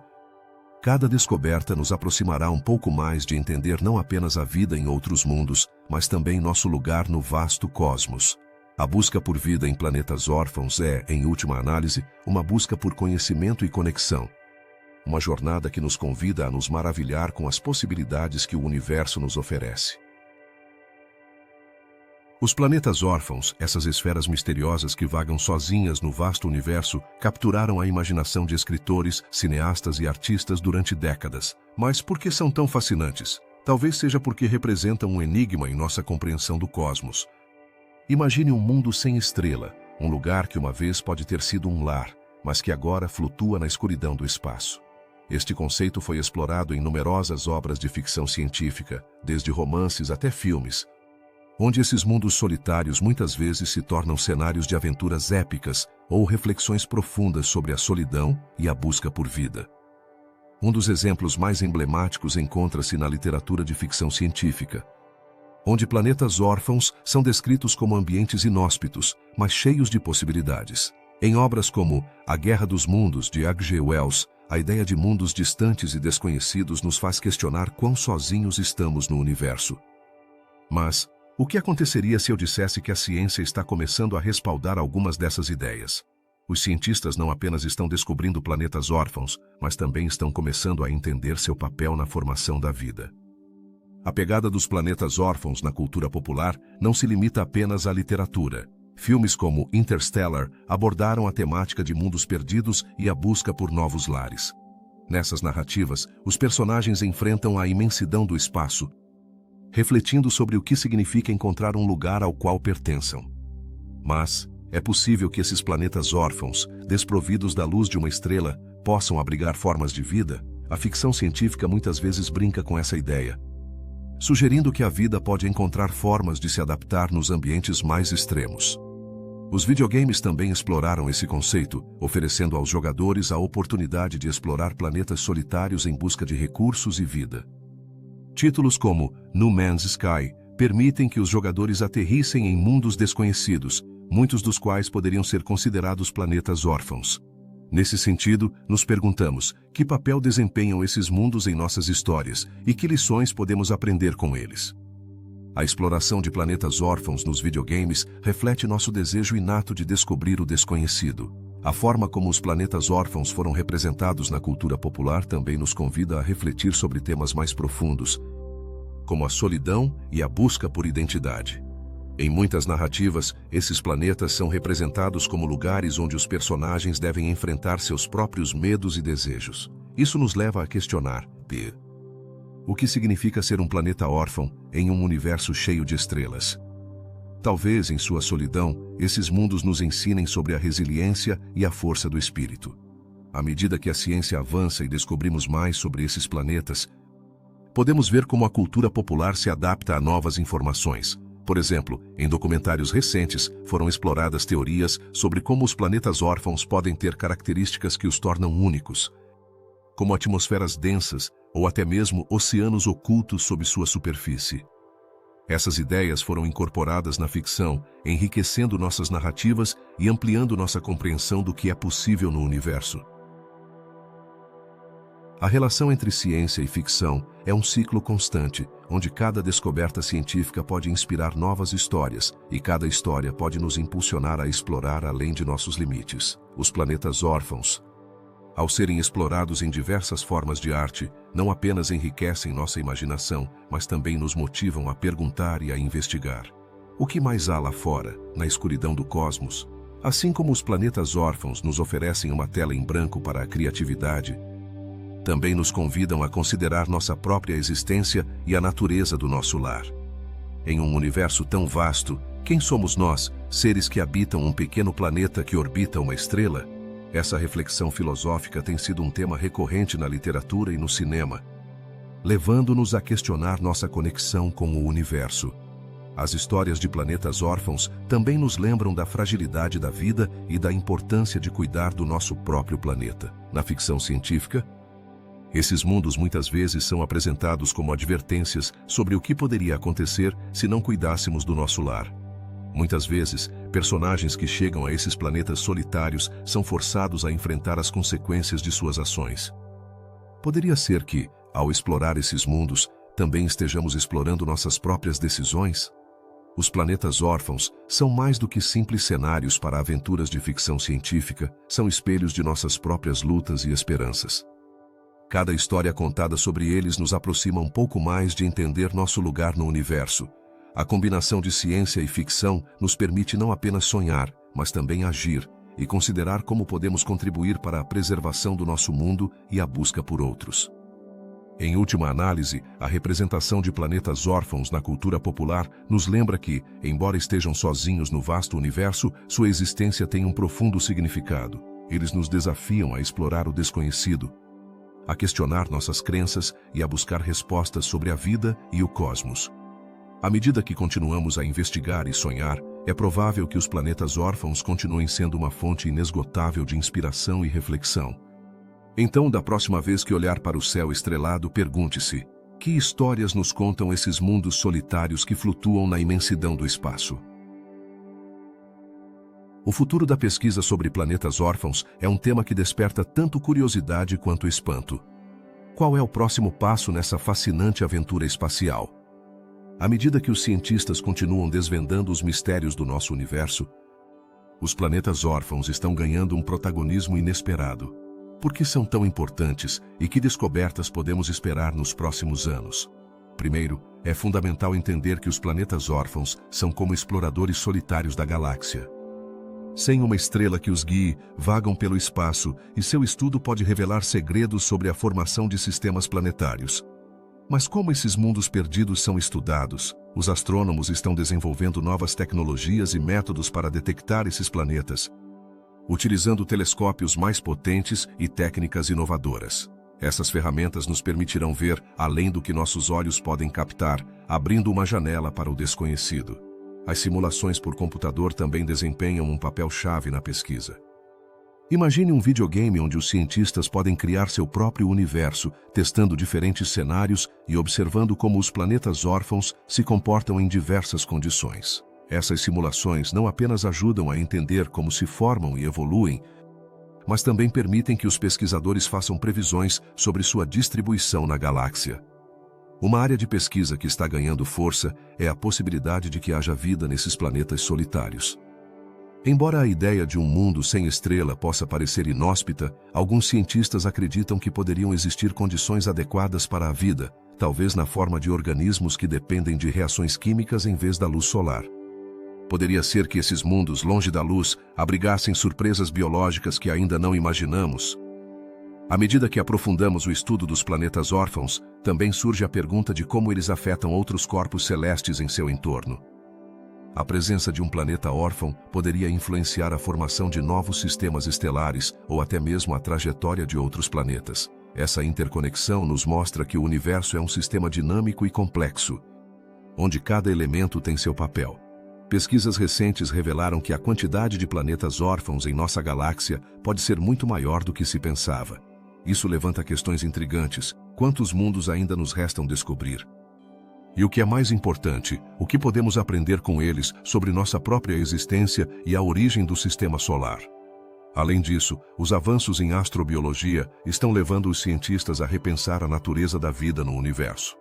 cada descoberta nos aproximará um pouco mais de entender não apenas a vida em outros mundos, mas também nosso lugar no vasto cosmos. A busca por vida em planetas órfãos é, em última análise, uma busca por conhecimento e conexão. Uma jornada que nos convida a nos maravilhar com as possibilidades que o universo nos oferece. Os planetas órfãos, essas esferas misteriosas que vagam sozinhas no vasto universo, capturaram a imaginação de escritores, cineastas e artistas durante décadas. Mas por que são tão fascinantes? Talvez seja porque representam um enigma em nossa compreensão do cosmos. Imagine um mundo sem estrela, um lugar que uma vez pode ter sido um lar, mas que agora flutua na escuridão do espaço. Este conceito foi explorado em numerosas obras de ficção científica, desde romances até filmes, onde esses mundos solitários muitas vezes se tornam cenários de aventuras épicas ou reflexões profundas sobre a solidão e a busca por vida. Um dos exemplos mais emblemáticos encontra-se na literatura de ficção científica, onde planetas órfãos são descritos como ambientes inóspitos, mas cheios de possibilidades. Em obras como A Guerra dos Mundos, de H.G. Wells, a ideia de mundos distantes e desconhecidos nos faz questionar quão sozinhos estamos no universo. Mas o que aconteceria se eu dissesse que a ciência está começando a respaldar algumas dessas ideias? Os cientistas não apenas estão descobrindo planetas órfãos, mas também estão começando a entender seu papel na formação da vida. A pegada dos planetas órfãos na cultura popular não se limita apenas à literatura. Filmes como Interstellar abordaram a temática de mundos perdidos e a busca por novos lares. Nessas narrativas, os personagens enfrentam a imensidão do espaço, refletindo sobre o que significa encontrar um lugar ao qual pertençam. Mas é possível que esses planetas órfãos, desprovidos da luz de uma estrela, possam abrigar formas de vida? A ficção científica muitas vezes brinca com essa ideia, sugerindo que a vida pode encontrar formas de se adaptar nos ambientes mais extremos. Os videogames também exploraram esse conceito, oferecendo aos jogadores a oportunidade de explorar planetas solitários em busca de recursos e vida. Títulos como No Man's Sky permitem que os jogadores aterrissem em mundos desconhecidos, muitos dos quais poderiam ser considerados planetas órfãos. Nesse sentido, nos perguntamos, que papel desempenham esses mundos em nossas histórias e que lições podemos aprender com eles? A exploração de planetas órfãos nos videogames reflete nosso desejo inato de descobrir o desconhecido. A forma como os planetas órfãos foram representados na cultura popular também nos convida a refletir sobre temas mais profundos, como a solidão e a busca por identidade. Em muitas narrativas, esses planetas são representados como lugares onde os personagens devem enfrentar seus próprios medos e desejos. Isso nos leva a questionar: o que significa ser um planeta órfão em um universo cheio de estrelas? Talvez, em sua solidão, esses mundos nos ensinem sobre a resiliência e a força do espírito. À medida que a ciência avança e descobrimos mais sobre esses planetas, podemos ver como a cultura popular se adapta a novas informações. Por exemplo, em documentários recentes, foram exploradas teorias sobre como os planetas órfãos podem ter características que os tornam únicos, como atmosferas densas ou até mesmo oceanos ocultos sob sua superfície. Essas ideias foram incorporadas na ficção, enriquecendo nossas narrativas e ampliando nossa compreensão do que é possível no universo. A relação entre ciência e ficção é um ciclo constante, onde cada descoberta científica pode inspirar novas histórias, e cada história pode nos impulsionar a explorar além de nossos limites. Os planetas órfãos, ao serem explorados em diversas formas de arte, não apenas enriquecem nossa imaginação, mas também nos motivam a perguntar e a investigar. O que mais há lá fora, na escuridão do cosmos? Assim como os planetas órfãos nos oferecem uma tela em branco para a criatividade, também nos convidam a considerar nossa própria existência e a natureza do nosso lar. Em um universo tão vasto, quem somos nós, seres que habitam um pequeno planeta que orbita uma estrela? Essa reflexão filosófica tem sido um tema recorrente na literatura e no cinema, levando-nos a questionar nossa conexão com o universo. As histórias de planetas órfãos também nos lembram da fragilidade da vida e da importância de cuidar do nosso próprio planeta. Na ficção científica, Esses mundos muitas vezes são apresentados como advertências sobre o que poderia acontecer se não cuidássemos do nosso lar. Muitas vezes, personagens que chegam a esses planetas solitários são forçados a enfrentar as consequências de suas ações. Poderia ser que, ao explorar esses mundos, também estejamos explorando nossas próprias decisões? Os planetas órfãos são mais do que simples cenários para aventuras de ficção científica, são espelhos de nossas próprias lutas e esperanças. Cada história contada sobre eles nos aproxima um pouco mais de entender nosso lugar no universo. A combinação de ciência e ficção nos permite não apenas sonhar, mas também agir e considerar como podemos contribuir para a preservação do nosso mundo e a busca por outros. Em última análise, a representação de planetas órfãos na cultura popular nos lembra que, embora estejam sozinhos no vasto universo, sua existência tem um profundo significado. Eles nos desafiam a explorar o desconhecido, a questionar nossas crenças e a buscar respostas sobre a vida e o cosmos. À medida que continuamos a investigar e sonhar, é provável que os planetas órfãos continuem sendo uma fonte inesgotável de inspiração e reflexão. Então, da próxima vez que olhar para o céu estrelado, pergunte-se: que histórias nos contam esses mundos solitários que flutuam na imensidão do espaço? O futuro da pesquisa sobre planetas órfãos é um tema que desperta tanto curiosidade quanto espanto. Qual é o próximo passo nessa fascinante aventura espacial? À medida que os cientistas continuam desvendando os mistérios do nosso universo, os planetas órfãos estão ganhando um protagonismo inesperado. Por que são tão importantes e que descobertas podemos esperar nos próximos anos? Primeiro, é fundamental entender que os planetas órfãos são como exploradores solitários da galáxia. Sem uma estrela que os guie, vagam pelo espaço e seu estudo pode revelar segredos sobre a formação de sistemas planetários. Mas como esses mundos perdidos são estudados, os astrônomos estão desenvolvendo novas tecnologias e métodos para detectar esses planetas, utilizando telescópios mais potentes e técnicas inovadoras. Essas ferramentas nos permitirão ver além do que nossos olhos podem captar, abrindo uma janela para o desconhecido. As simulações por computador também desempenham um papel-chave na pesquisa. Imagine um videogame onde os cientistas podem criar seu próprio universo, testando diferentes cenários e observando como os planetas órfãos se comportam em diversas condições. Essas simulações não apenas ajudam a entender como se formam e evoluem, mas também permitem que os pesquisadores façam previsões sobre sua distribuição na galáxia. Uma área de pesquisa que está ganhando força é a possibilidade de que haja vida nesses planetas solitários. Embora a ideia de um mundo sem estrela possa parecer inóspita, alguns cientistas acreditam que poderiam existir condições adequadas para a vida, talvez na forma de organismos que dependem de reações químicas em vez da luz solar. Poderia ser que esses mundos longe da luz abrigassem surpresas biológicas que ainda não imaginamos. À medida que aprofundamos o estudo dos planetas órfãos, também surge a pergunta de como eles afetam outros corpos celestes em seu entorno. A presença de um planeta órfão poderia influenciar a formação de novos sistemas estelares ou até mesmo a trajetória de outros planetas. Essa interconexão nos mostra que o universo é um sistema dinâmico e complexo, onde cada elemento tem seu papel. Pesquisas recentes revelaram que a quantidade de planetas órfãos em nossa galáxia pode ser muito maior do que se pensava. Isso levanta questões intrigantes. Quantos mundos ainda nos restam descobrir? E o que é mais importante, o que podemos aprender com eles sobre nossa própria existência e a origem do sistema solar? Além disso, os avanços em astrobiologia estão levando os cientistas a repensar a natureza da vida no universo.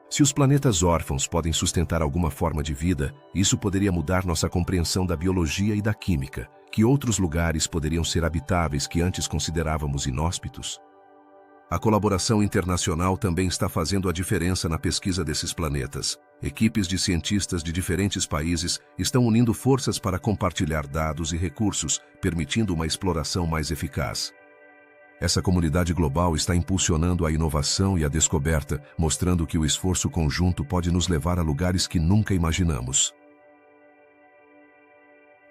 Se os planetas órfãos podem sustentar alguma forma de vida, isso poderia mudar nossa compreensão da biologia e da química, que outros lugares poderiam ser habitáveis que antes considerávamos inóspitos. A colaboração internacional também está fazendo a diferença na pesquisa desses planetas. Equipes de cientistas de diferentes países estão unindo forças para compartilhar dados e recursos, permitindo uma exploração mais eficaz. Essa comunidade global está impulsionando a inovação e a descoberta, mostrando que o esforço conjunto pode nos levar a lugares que nunca imaginamos.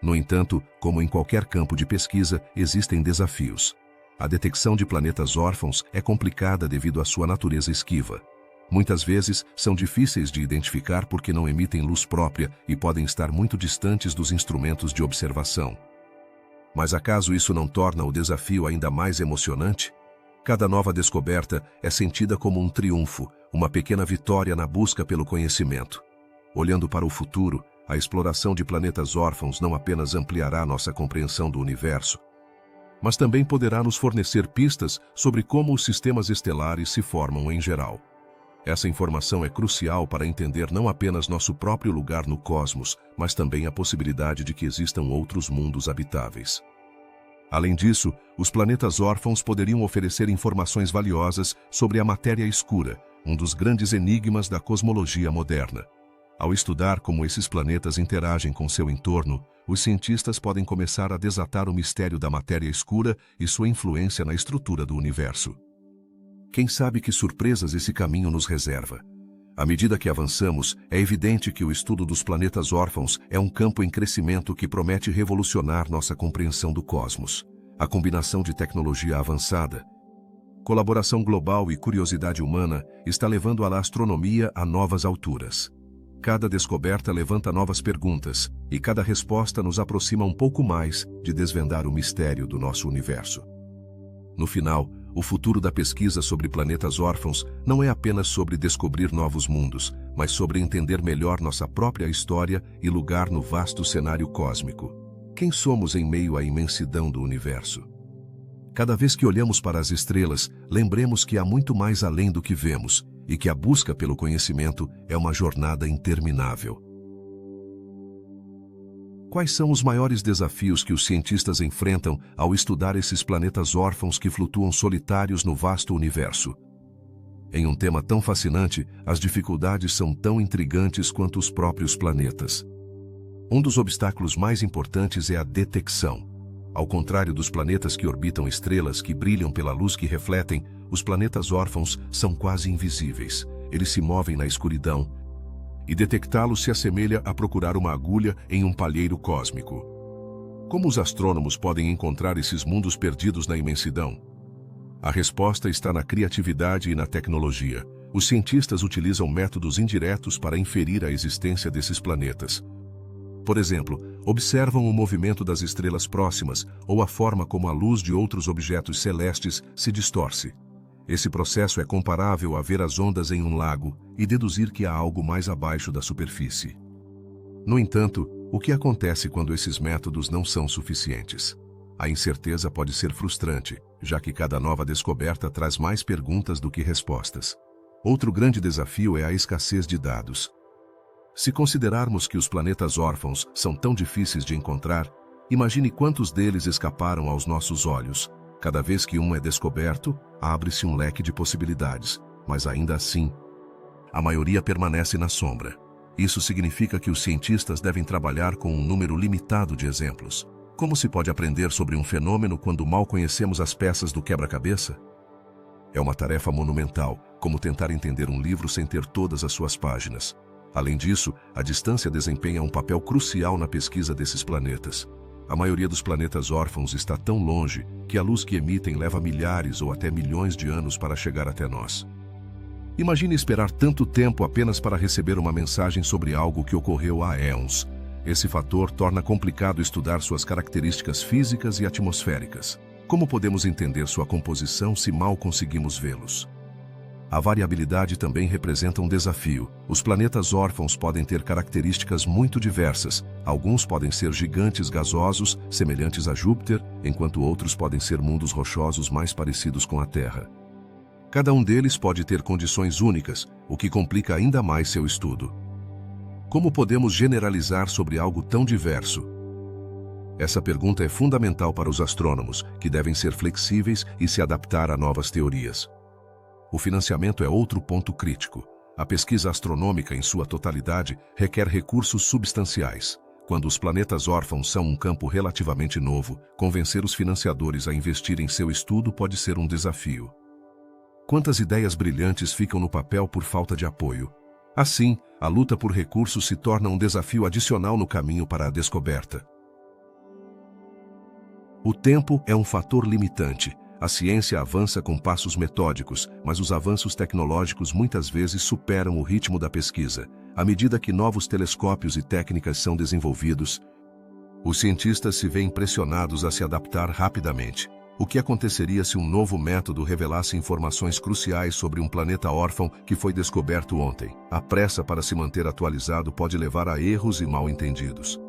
No entanto, como em qualquer campo de pesquisa, existem desafios. A detecção de planetas órfãos é complicada devido à sua natureza esquiva. Muitas vezes, são difíceis de identificar porque não emitem luz própria e podem estar muito distantes dos instrumentos de observação. Mas acaso isso não torna o desafio ainda mais emocionante? Cada nova descoberta é sentida como um triunfo, uma pequena vitória na busca pelo conhecimento. Olhando para o futuro, a exploração de planetas órfãos não apenas ampliará nossa compreensão do universo, mas também poderá nos fornecer pistas sobre como os sistemas estelares se formam em geral. Essa informação é crucial para entender não apenas nosso próprio lugar no cosmos, mas também a possibilidade de que existam outros mundos habitáveis. Além disso, os planetas órfãos poderiam oferecer informações valiosas sobre a matéria escura, um dos grandes enigmas da cosmologia moderna. Ao estudar como esses planetas interagem com seu entorno, os cientistas podem começar a desatar o mistério da matéria escura e sua influência na estrutura do universo. Quem sabe que surpresas esse caminho nos reserva? À medida que avançamos, é evidente que o estudo dos planetas órfãos é um campo em crescimento que promete revolucionar nossa compreensão do cosmos. A combinação de tecnologia avançada, colaboração global e curiosidade humana está levando a astronomia a novas alturas. Cada descoberta levanta novas perguntas, e cada resposta nos aproxima um pouco mais de desvendar o mistério do nosso universo. No final, o futuro da pesquisa sobre planetas órfãos não é apenas sobre descobrir novos mundos, mas sobre entender melhor nossa própria história e lugar no vasto cenário cósmico. Quem somos em meio à imensidão do universo? Cada vez que olhamos para as estrelas, lembremos que há muito mais além do que vemos, e que a busca pelo conhecimento é uma jornada interminável. Quais são os maiores desafios que os cientistas enfrentam ao estudar esses planetas órfãos que flutuam solitários no vasto universo? Em um tema tão fascinante, as dificuldades são tão intrigantes quanto os próprios planetas. Um dos obstáculos mais importantes é a detecção. Ao contrário dos planetas que orbitam estrelas que brilham pela luz que refletem, os planetas órfãos são quase invisíveis. Eles se movem na escuridão, e detectá-los se assemelha a procurar uma agulha em um palheiro cósmico. Como os astrônomos podem encontrar esses mundos perdidos na imensidão? A resposta está na criatividade e na tecnologia. Os cientistas utilizam métodos indiretos para inferir a existência desses planetas. Por exemplo, observam o movimento das estrelas próximas ou a forma como a luz de outros objetos celestes se distorce. Esse processo é comparável a ver as ondas em um lago e deduzir que há algo mais abaixo da superfície. No entanto, o que acontece quando esses métodos não são suficientes? A incerteza pode ser frustrante, já que cada nova descoberta traz mais perguntas do que respostas. Outro grande desafio é a escassez de dados. Se considerarmos que os planetas órfãos são tão difíceis de encontrar, imagine quantos deles escaparam aos nossos olhos. Cada vez que um é descoberto, abre-se um leque de possibilidades, mas ainda assim, a maioria permanece na sombra. Isso significa que os cientistas devem trabalhar com um número limitado de exemplos. Como se pode aprender sobre um fenômeno quando mal conhecemos as peças do quebra-cabeça? É uma tarefa monumental, como tentar entender um livro sem ter todas as suas páginas. Além disso, a distância desempenha um papel crucial na pesquisa desses planetas. A maioria dos planetas órfãos está tão longe que a luz que emitem leva milhares ou até milhões de anos para chegar até nós. Imagine esperar tanto tempo apenas para receber uma mensagem sobre algo que ocorreu há éons. Esse fator torna complicado estudar suas características físicas e atmosféricas. Como podemos entender sua composição se mal conseguimos vê-los? A variabilidade também representa um desafio. Os planetas órfãos podem ter características muito diversas. Alguns podem ser gigantes gasosos, semelhantes a Júpiter, enquanto outros podem ser mundos rochosos mais parecidos com a Terra. Cada um deles pode ter condições únicas, o que complica ainda mais seu estudo. Como podemos generalizar sobre algo tão diverso? Essa pergunta é fundamental para os astrônomos, que devem ser flexíveis e se adaptar a novas teorias. O financiamento é outro ponto crítico. A pesquisa astronômica em sua totalidade requer recursos substanciais. Quando os planetas órfãos são um campo relativamente novo, convencer os financiadores a investir em seu estudo pode ser um desafio. Quantas ideias brilhantes ficam no papel por falta de apoio? Assim, a luta por recursos se torna um desafio adicional no caminho para a descoberta. O tempo é um fator limitante. A ciência avança com passos metódicos, mas os avanços tecnológicos muitas vezes superam o ritmo da pesquisa. À medida que novos telescópios e técnicas são desenvolvidos, os cientistas se veem pressionados a se adaptar rapidamente. O que aconteceria se um novo método revelasse informações cruciais sobre um planeta órfão que foi descoberto ontem? A pressa para se manter atualizado pode levar a erros e mal-entendidos.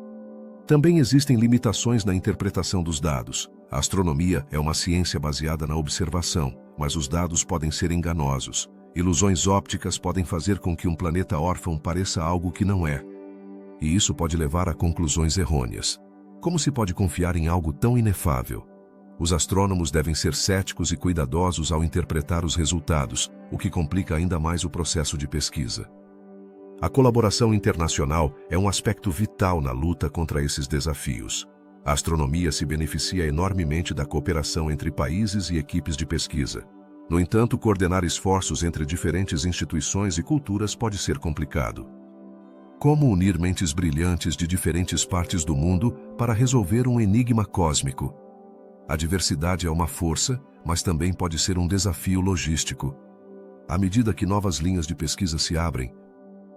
Também existem limitações na interpretação dos dados. A astronomia é uma ciência baseada na observação, mas os dados podem ser enganosos. Ilusões ópticas podem fazer com que um planeta órfão pareça algo que não é. E isso pode levar a conclusões errôneas. Como se pode confiar em algo tão inefável? Os astrônomos devem ser céticos e cuidadosos ao interpretar os resultados, o que complica ainda mais o processo de pesquisa. A colaboração internacional é um aspecto vital na luta contra esses desafios. A astronomia se beneficia enormemente da cooperação entre países e equipes de pesquisa. No entanto, coordenar esforços entre diferentes instituições e culturas pode ser complicado. Como unir mentes brilhantes de diferentes partes do mundo para resolver um enigma cósmico? A diversidade é uma força, mas também pode ser um desafio logístico. À medida que novas linhas de pesquisa se abrem,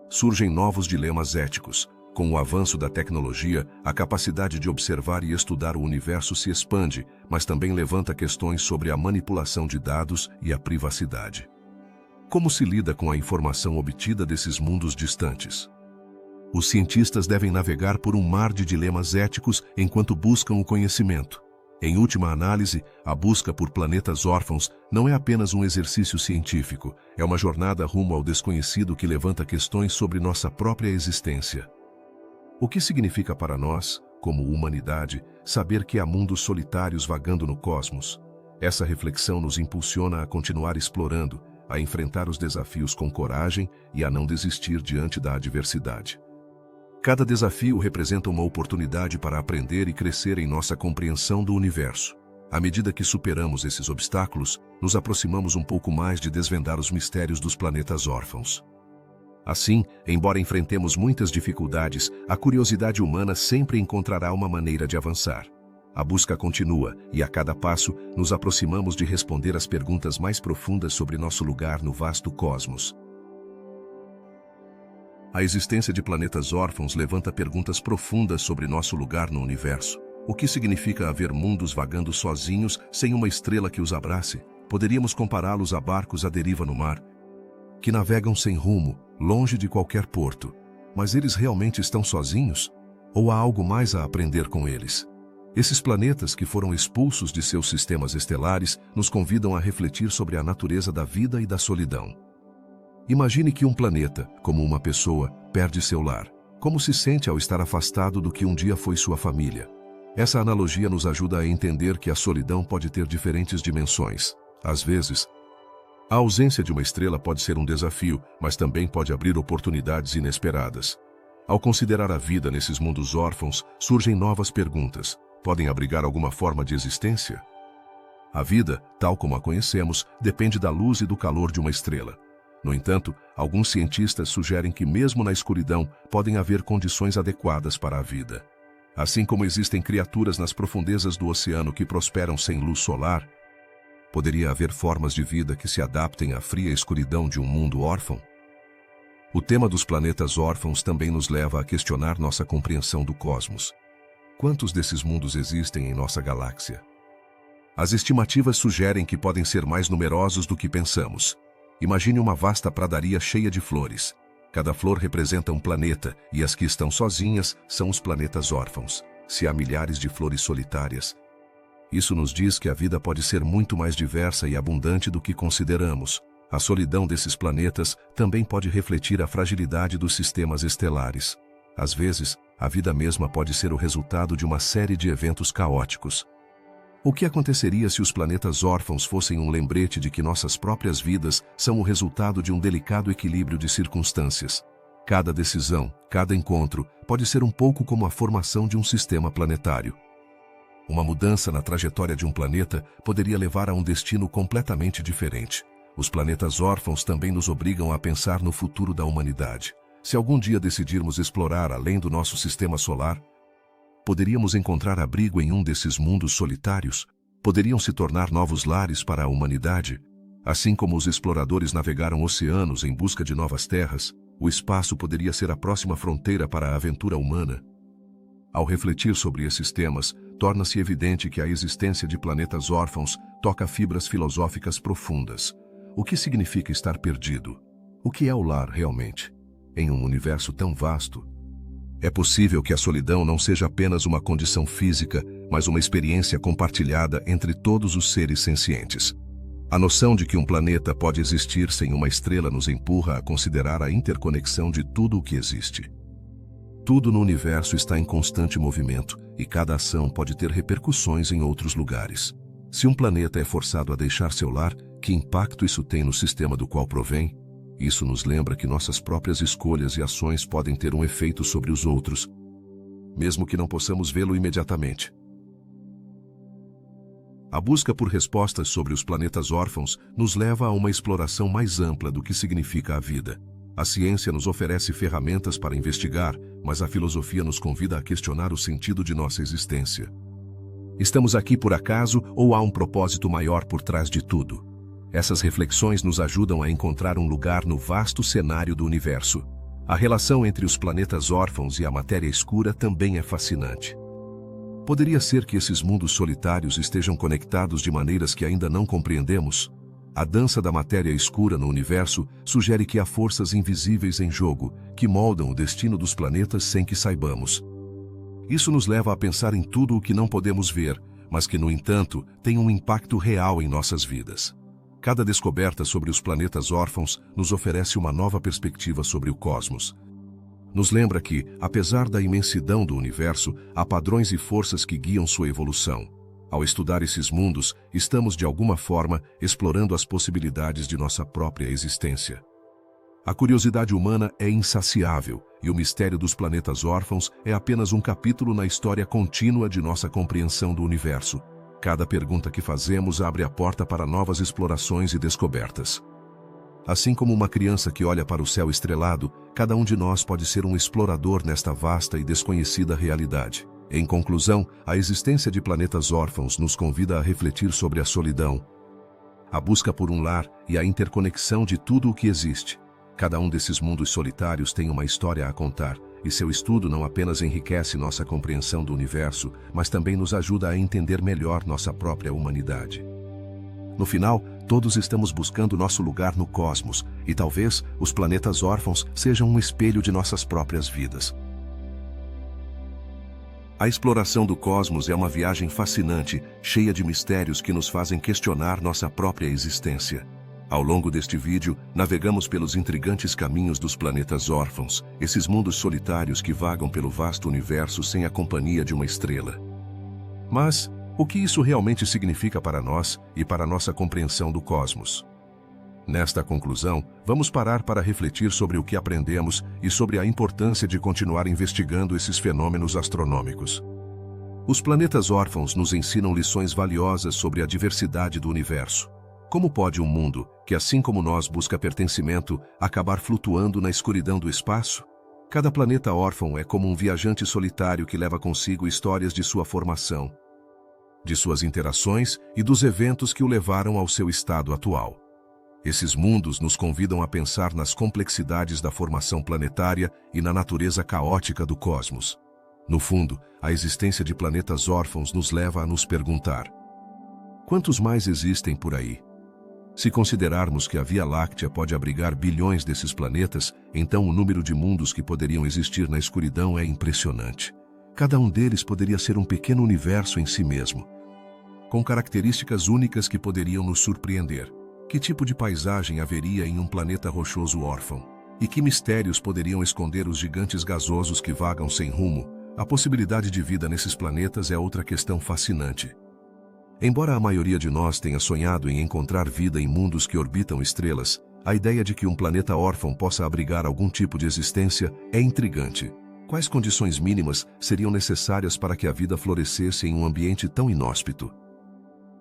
surgem novos dilemas éticos. Com o avanço da tecnologia, a capacidade de observar e estudar o universo se expande, mas também levanta questões sobre a manipulação de dados e a privacidade. Como se lida com a informação obtida desses mundos distantes? Os cientistas devem navegar por um mar de dilemas éticos enquanto buscam o conhecimento. Em última análise, a busca por planetas órfãos não é apenas um exercício científico, é uma jornada rumo ao desconhecido que levanta questões sobre nossa própria existência. O que significa para nós, como humanidade, saber que há mundos solitários vagando no cosmos? Essa reflexão nos impulsiona a continuar explorando, a enfrentar os desafios com coragem e a não desistir diante da adversidade. Cada desafio representa uma oportunidade para aprender e crescer em nossa compreensão do universo. À medida que superamos esses obstáculos, nos aproximamos um pouco mais de desvendar os mistérios dos planetas órfãos. Assim, embora enfrentemos muitas dificuldades, a curiosidade humana sempre encontrará uma maneira de avançar. A busca continua e, a cada passo, nos aproximamos de responder às perguntas mais profundas sobre nosso lugar no vasto cosmos. A existência de planetas órfãos levanta perguntas profundas sobre nosso lugar no universo. O que significa haver mundos vagando sozinhos sem uma estrela que os abrace? Poderíamos compará-los a barcos à deriva no mar, que navegam sem rumo, longe de qualquer porto. Mas eles realmente estão sozinhos? Ou há algo mais a aprender com eles? Esses planetas que foram expulsos de seus sistemas estelares nos convidam a refletir sobre a natureza da vida e da solidão. Imagine que um planeta, como uma pessoa, perde seu lar. Como se sente ao estar afastado do que um dia foi sua família? Essa analogia nos ajuda a entender que a solidão pode ter diferentes dimensões. Às vezes, a ausência de uma estrela pode ser um desafio, mas também pode abrir oportunidades inesperadas. Ao considerar a vida nesses mundos órfãos, surgem novas perguntas. Podem abrigar alguma forma de existência? A vida, tal como a conhecemos, depende da luz e do calor de uma estrela. No entanto, alguns cientistas sugerem que mesmo na escuridão podem haver condições adequadas para a vida. Assim como existem criaturas nas profundezas do oceano que prosperam sem luz solar, poderia haver formas de vida que se adaptem à fria escuridão de um mundo órfão? O tema dos planetas órfãos também nos leva a questionar nossa compreensão do cosmos. Quantos desses mundos existem em nossa galáxia? As estimativas sugerem que podem ser mais numerosos do que pensamos. Imagine uma vasta pradaria cheia de flores. Cada flor representa um planeta, e as que estão sozinhas são os planetas órfãos. Se há milhares de flores solitárias, isso nos diz que a vida pode ser muito mais diversa e abundante do que consideramos. A solidão desses planetas também pode refletir a fragilidade dos sistemas estelares. Às vezes, a vida mesma pode ser o resultado de uma série de eventos caóticos. O que aconteceria se os planetas órfãos fossem um lembrete de que nossas próprias vidas são o resultado de um delicado equilíbrio de circunstâncias? Cada decisão, cada encontro, pode ser um pouco como a formação de um sistema planetário. Uma mudança na trajetória de um planeta poderia levar a um destino completamente diferente. Os planetas órfãos também nos obrigam a pensar no futuro da humanidade. Se algum dia decidirmos explorar além do nosso sistema solar, poderíamos encontrar abrigo em um desses mundos solitários? Poderiam se tornar novos lares para a humanidade? Assim como os exploradores navegaram oceanos em busca de novas terras, o espaço poderia ser a próxima fronteira para a aventura humana. Ao refletir sobre esses temas, torna-se evidente que a existência de planetas órfãos toca fibras filosóficas profundas. O que significa estar perdido? O que é o lar realmente? Em um universo tão vasto? É possível que a solidão não seja apenas uma condição física, mas uma experiência compartilhada entre todos os seres sencientes. A noção de que um planeta pode existir sem uma estrela nos empurra a considerar a interconexão de tudo o que existe. Tudo no universo está em constante movimento e cada ação pode ter repercussões em outros lugares. Se um planeta é forçado a deixar seu lar, que impacto isso tem no sistema do qual provém? Isso nos lembra que nossas próprias escolhas e ações podem ter um efeito sobre os outros, mesmo que não possamos vê-lo imediatamente. A busca por respostas sobre os planetas órfãos nos leva a uma exploração mais ampla do que significa a vida. A ciência nos oferece ferramentas para investigar, mas a filosofia nos convida a questionar o sentido de nossa existência. Estamos aqui por acaso ou há um propósito maior por trás de tudo? Essas reflexões nos ajudam a encontrar um lugar no vasto cenário do universo. A relação entre os planetas órfãos e a matéria escura também é fascinante. Poderia ser que esses mundos solitários estejam conectados de maneiras que ainda não compreendemos? A dança da matéria escura no universo sugere que há forças invisíveis em jogo, que moldam o destino dos planetas sem que saibamos. Isso nos leva a pensar em tudo o que não podemos ver, mas que, no entanto, tem um impacto real em nossas vidas. Cada descoberta sobre os planetas órfãos nos oferece uma nova perspectiva sobre o cosmos. Nos lembra que, apesar da imensidão do universo, há padrões e forças que guiam sua evolução. Ao estudar esses mundos, estamos de alguma forma explorando as possibilidades de nossa própria existência. A curiosidade humana é insaciável, e o mistério dos planetas órfãos é apenas um capítulo na história contínua de nossa compreensão do universo. Cada pergunta que fazemos abre a porta para novas explorações e descobertas. Assim como uma criança que olha para o céu estrelado, cada um de nós pode ser um explorador nesta vasta e desconhecida realidade. Em conclusão, a existência de planetas órfãos nos convida a refletir sobre a solidão, a busca por um lar e a interconexão de tudo o que existe. Cada um desses mundos solitários tem uma história a contar, e seu estudo não apenas enriquece nossa compreensão do universo, mas também nos ajuda a entender melhor nossa própria humanidade. No final, todos estamos buscando nosso lugar no cosmos, e talvez os planetas órfãos sejam um espelho de nossas próprias vidas. A exploração do cosmos é uma viagem fascinante, cheia de mistérios que nos fazem questionar nossa própria existência. Ao longo deste vídeo, navegamos pelos intrigantes caminhos dos planetas órfãos, esses mundos solitários que vagam pelo vasto universo sem a companhia de uma estrela. Mas, o que isso realmente significa para nós e para nossa compreensão do cosmos? Nesta conclusão, vamos parar para refletir sobre o que aprendemos e sobre a importância de continuar investigando esses fenômenos astronômicos. Os planetas órfãos nos ensinam lições valiosas sobre a diversidade do universo. Como pode um mundo, que assim como nós busca pertencimento, acabar flutuando na escuridão do espaço? Cada planeta órfão é como um viajante solitário que leva consigo histórias de sua formação, de suas interações e dos eventos que o levaram ao seu estado atual. Esses mundos nos convidam a pensar nas complexidades da formação planetária e na natureza caótica do cosmos. No fundo, a existência de planetas órfãos nos leva a nos perguntar: quantos mais existem por aí? Se considerarmos que a Via Láctea pode abrigar bilhões desses planetas, então o número de mundos que poderiam existir na escuridão é impressionante. Cada um deles poderia ser um pequeno universo em si mesmo, com características únicas que poderiam nos surpreender. Que tipo de paisagem haveria em um planeta rochoso órfão? E que mistérios poderiam esconder os gigantes gasosos que vagam sem rumo? A possibilidade de vida nesses planetas é outra questão fascinante. Embora a maioria de nós tenha sonhado em encontrar vida em mundos que orbitam estrelas, a ideia de que um planeta órfão possa abrigar algum tipo de existência é intrigante. Quais condições mínimas seriam necessárias para que a vida florescesse em um ambiente tão inóspito?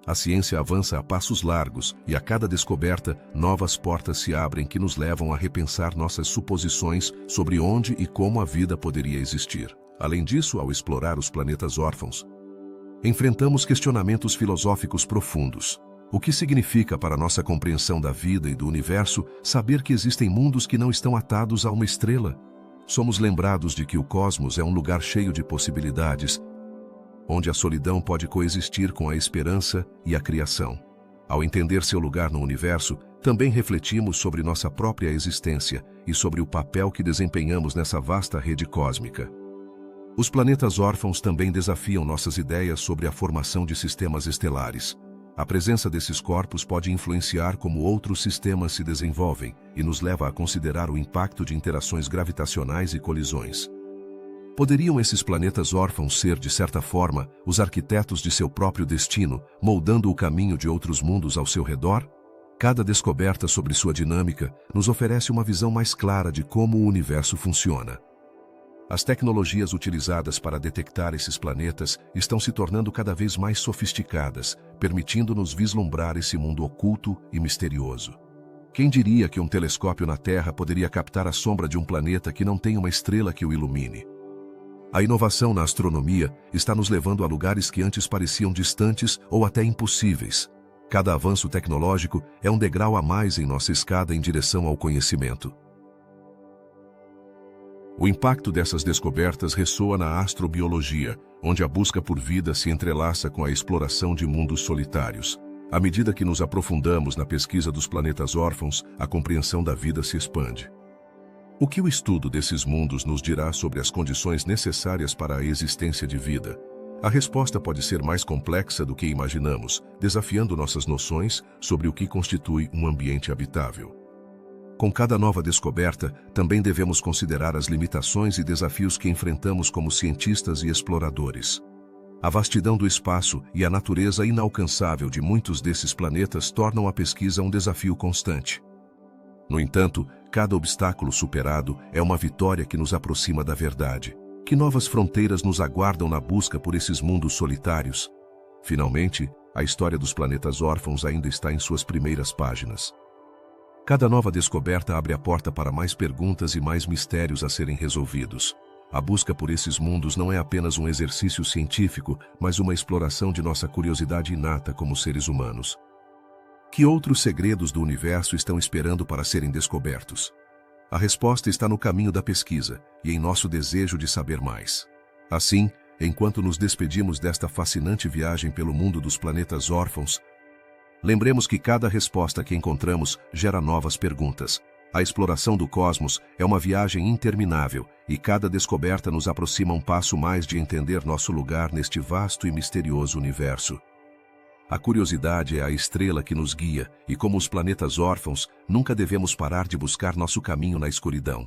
A ciência avança a passos largos e a cada descoberta, novas portas se abrem que nos levam a repensar nossas suposições sobre onde e como a vida poderia existir. Além disso, ao explorar os planetas órfãos, enfrentamos questionamentos filosóficos profundos. O que significa para nossa compreensão da vida e do universo saber que existem mundos que não estão atados a uma estrela? Somos lembrados de que o cosmos é um lugar cheio de possibilidades, onde a solidão pode coexistir com a esperança e a criação. Ao entender seu lugar no universo, também refletimos sobre nossa própria existência e sobre o papel que desempenhamos nessa vasta rede cósmica. Os planetas órfãos também desafiam nossas ideias sobre a formação de sistemas estelares. A presença desses corpos pode influenciar como outros sistemas se desenvolvem e nos leva a considerar o impacto de interações gravitacionais e colisões. Poderiam esses planetas órfãos ser, de certa forma, os arquitetos de seu próprio destino, moldando o caminho de outros mundos ao seu redor? Cada descoberta sobre sua dinâmica nos oferece uma visão mais clara de como o universo funciona. As tecnologias utilizadas para detectar esses planetas estão se tornando cada vez mais sofisticadas, permitindo-nos vislumbrar esse mundo oculto e misterioso. Quem diria que um telescópio na Terra poderia captar a sombra de um planeta que não tem uma estrela que o ilumine? A inovação na astronomia está nos levando a lugares que antes pareciam distantes ou até impossíveis. Cada avanço tecnológico é um degrau a mais em nossa escada em direção ao conhecimento. O impacto dessas descobertas ressoa na astrobiologia, onde a busca por vida se entrelaça com a exploração de mundos solitários. À medida que nos aprofundamos na pesquisa dos planetas órfãos, a compreensão da vida se expande. O que o estudo desses mundos nos dirá sobre as condições necessárias para a existência de vida? A resposta pode ser mais complexa do que imaginamos, desafiando nossas noções sobre o que constitui um ambiente habitável. Com cada nova descoberta, também devemos considerar as limitações e desafios que enfrentamos como cientistas e exploradores. A vastidão do espaço e a natureza inalcançável de muitos desses planetas tornam a pesquisa um desafio constante. No entanto, cada obstáculo superado é uma vitória que nos aproxima da verdade. Que novas fronteiras nos aguardam na busca por esses mundos solitários? Finalmente, a história dos planetas órfãos ainda está em suas primeiras páginas. Cada nova descoberta abre a porta para mais perguntas e mais mistérios a serem resolvidos. A busca por esses mundos não é apenas um exercício científico, mas uma exploração de nossa curiosidade inata como seres humanos. Que outros segredos do universo estão esperando para serem descobertos? A resposta está no caminho da pesquisa e em nosso desejo de saber mais. Assim, enquanto nos despedimos desta fascinante viagem pelo mundo dos planetas órfãos, lembremos que cada resposta que encontramos gera novas perguntas. A exploração do cosmos é uma viagem interminável e cada descoberta nos aproxima um passo mais de entender nosso lugar neste vasto e misterioso universo. A curiosidade é a estrela que nos guia e, como os planetas órfãos, nunca devemos parar de buscar nosso caminho na escuridão.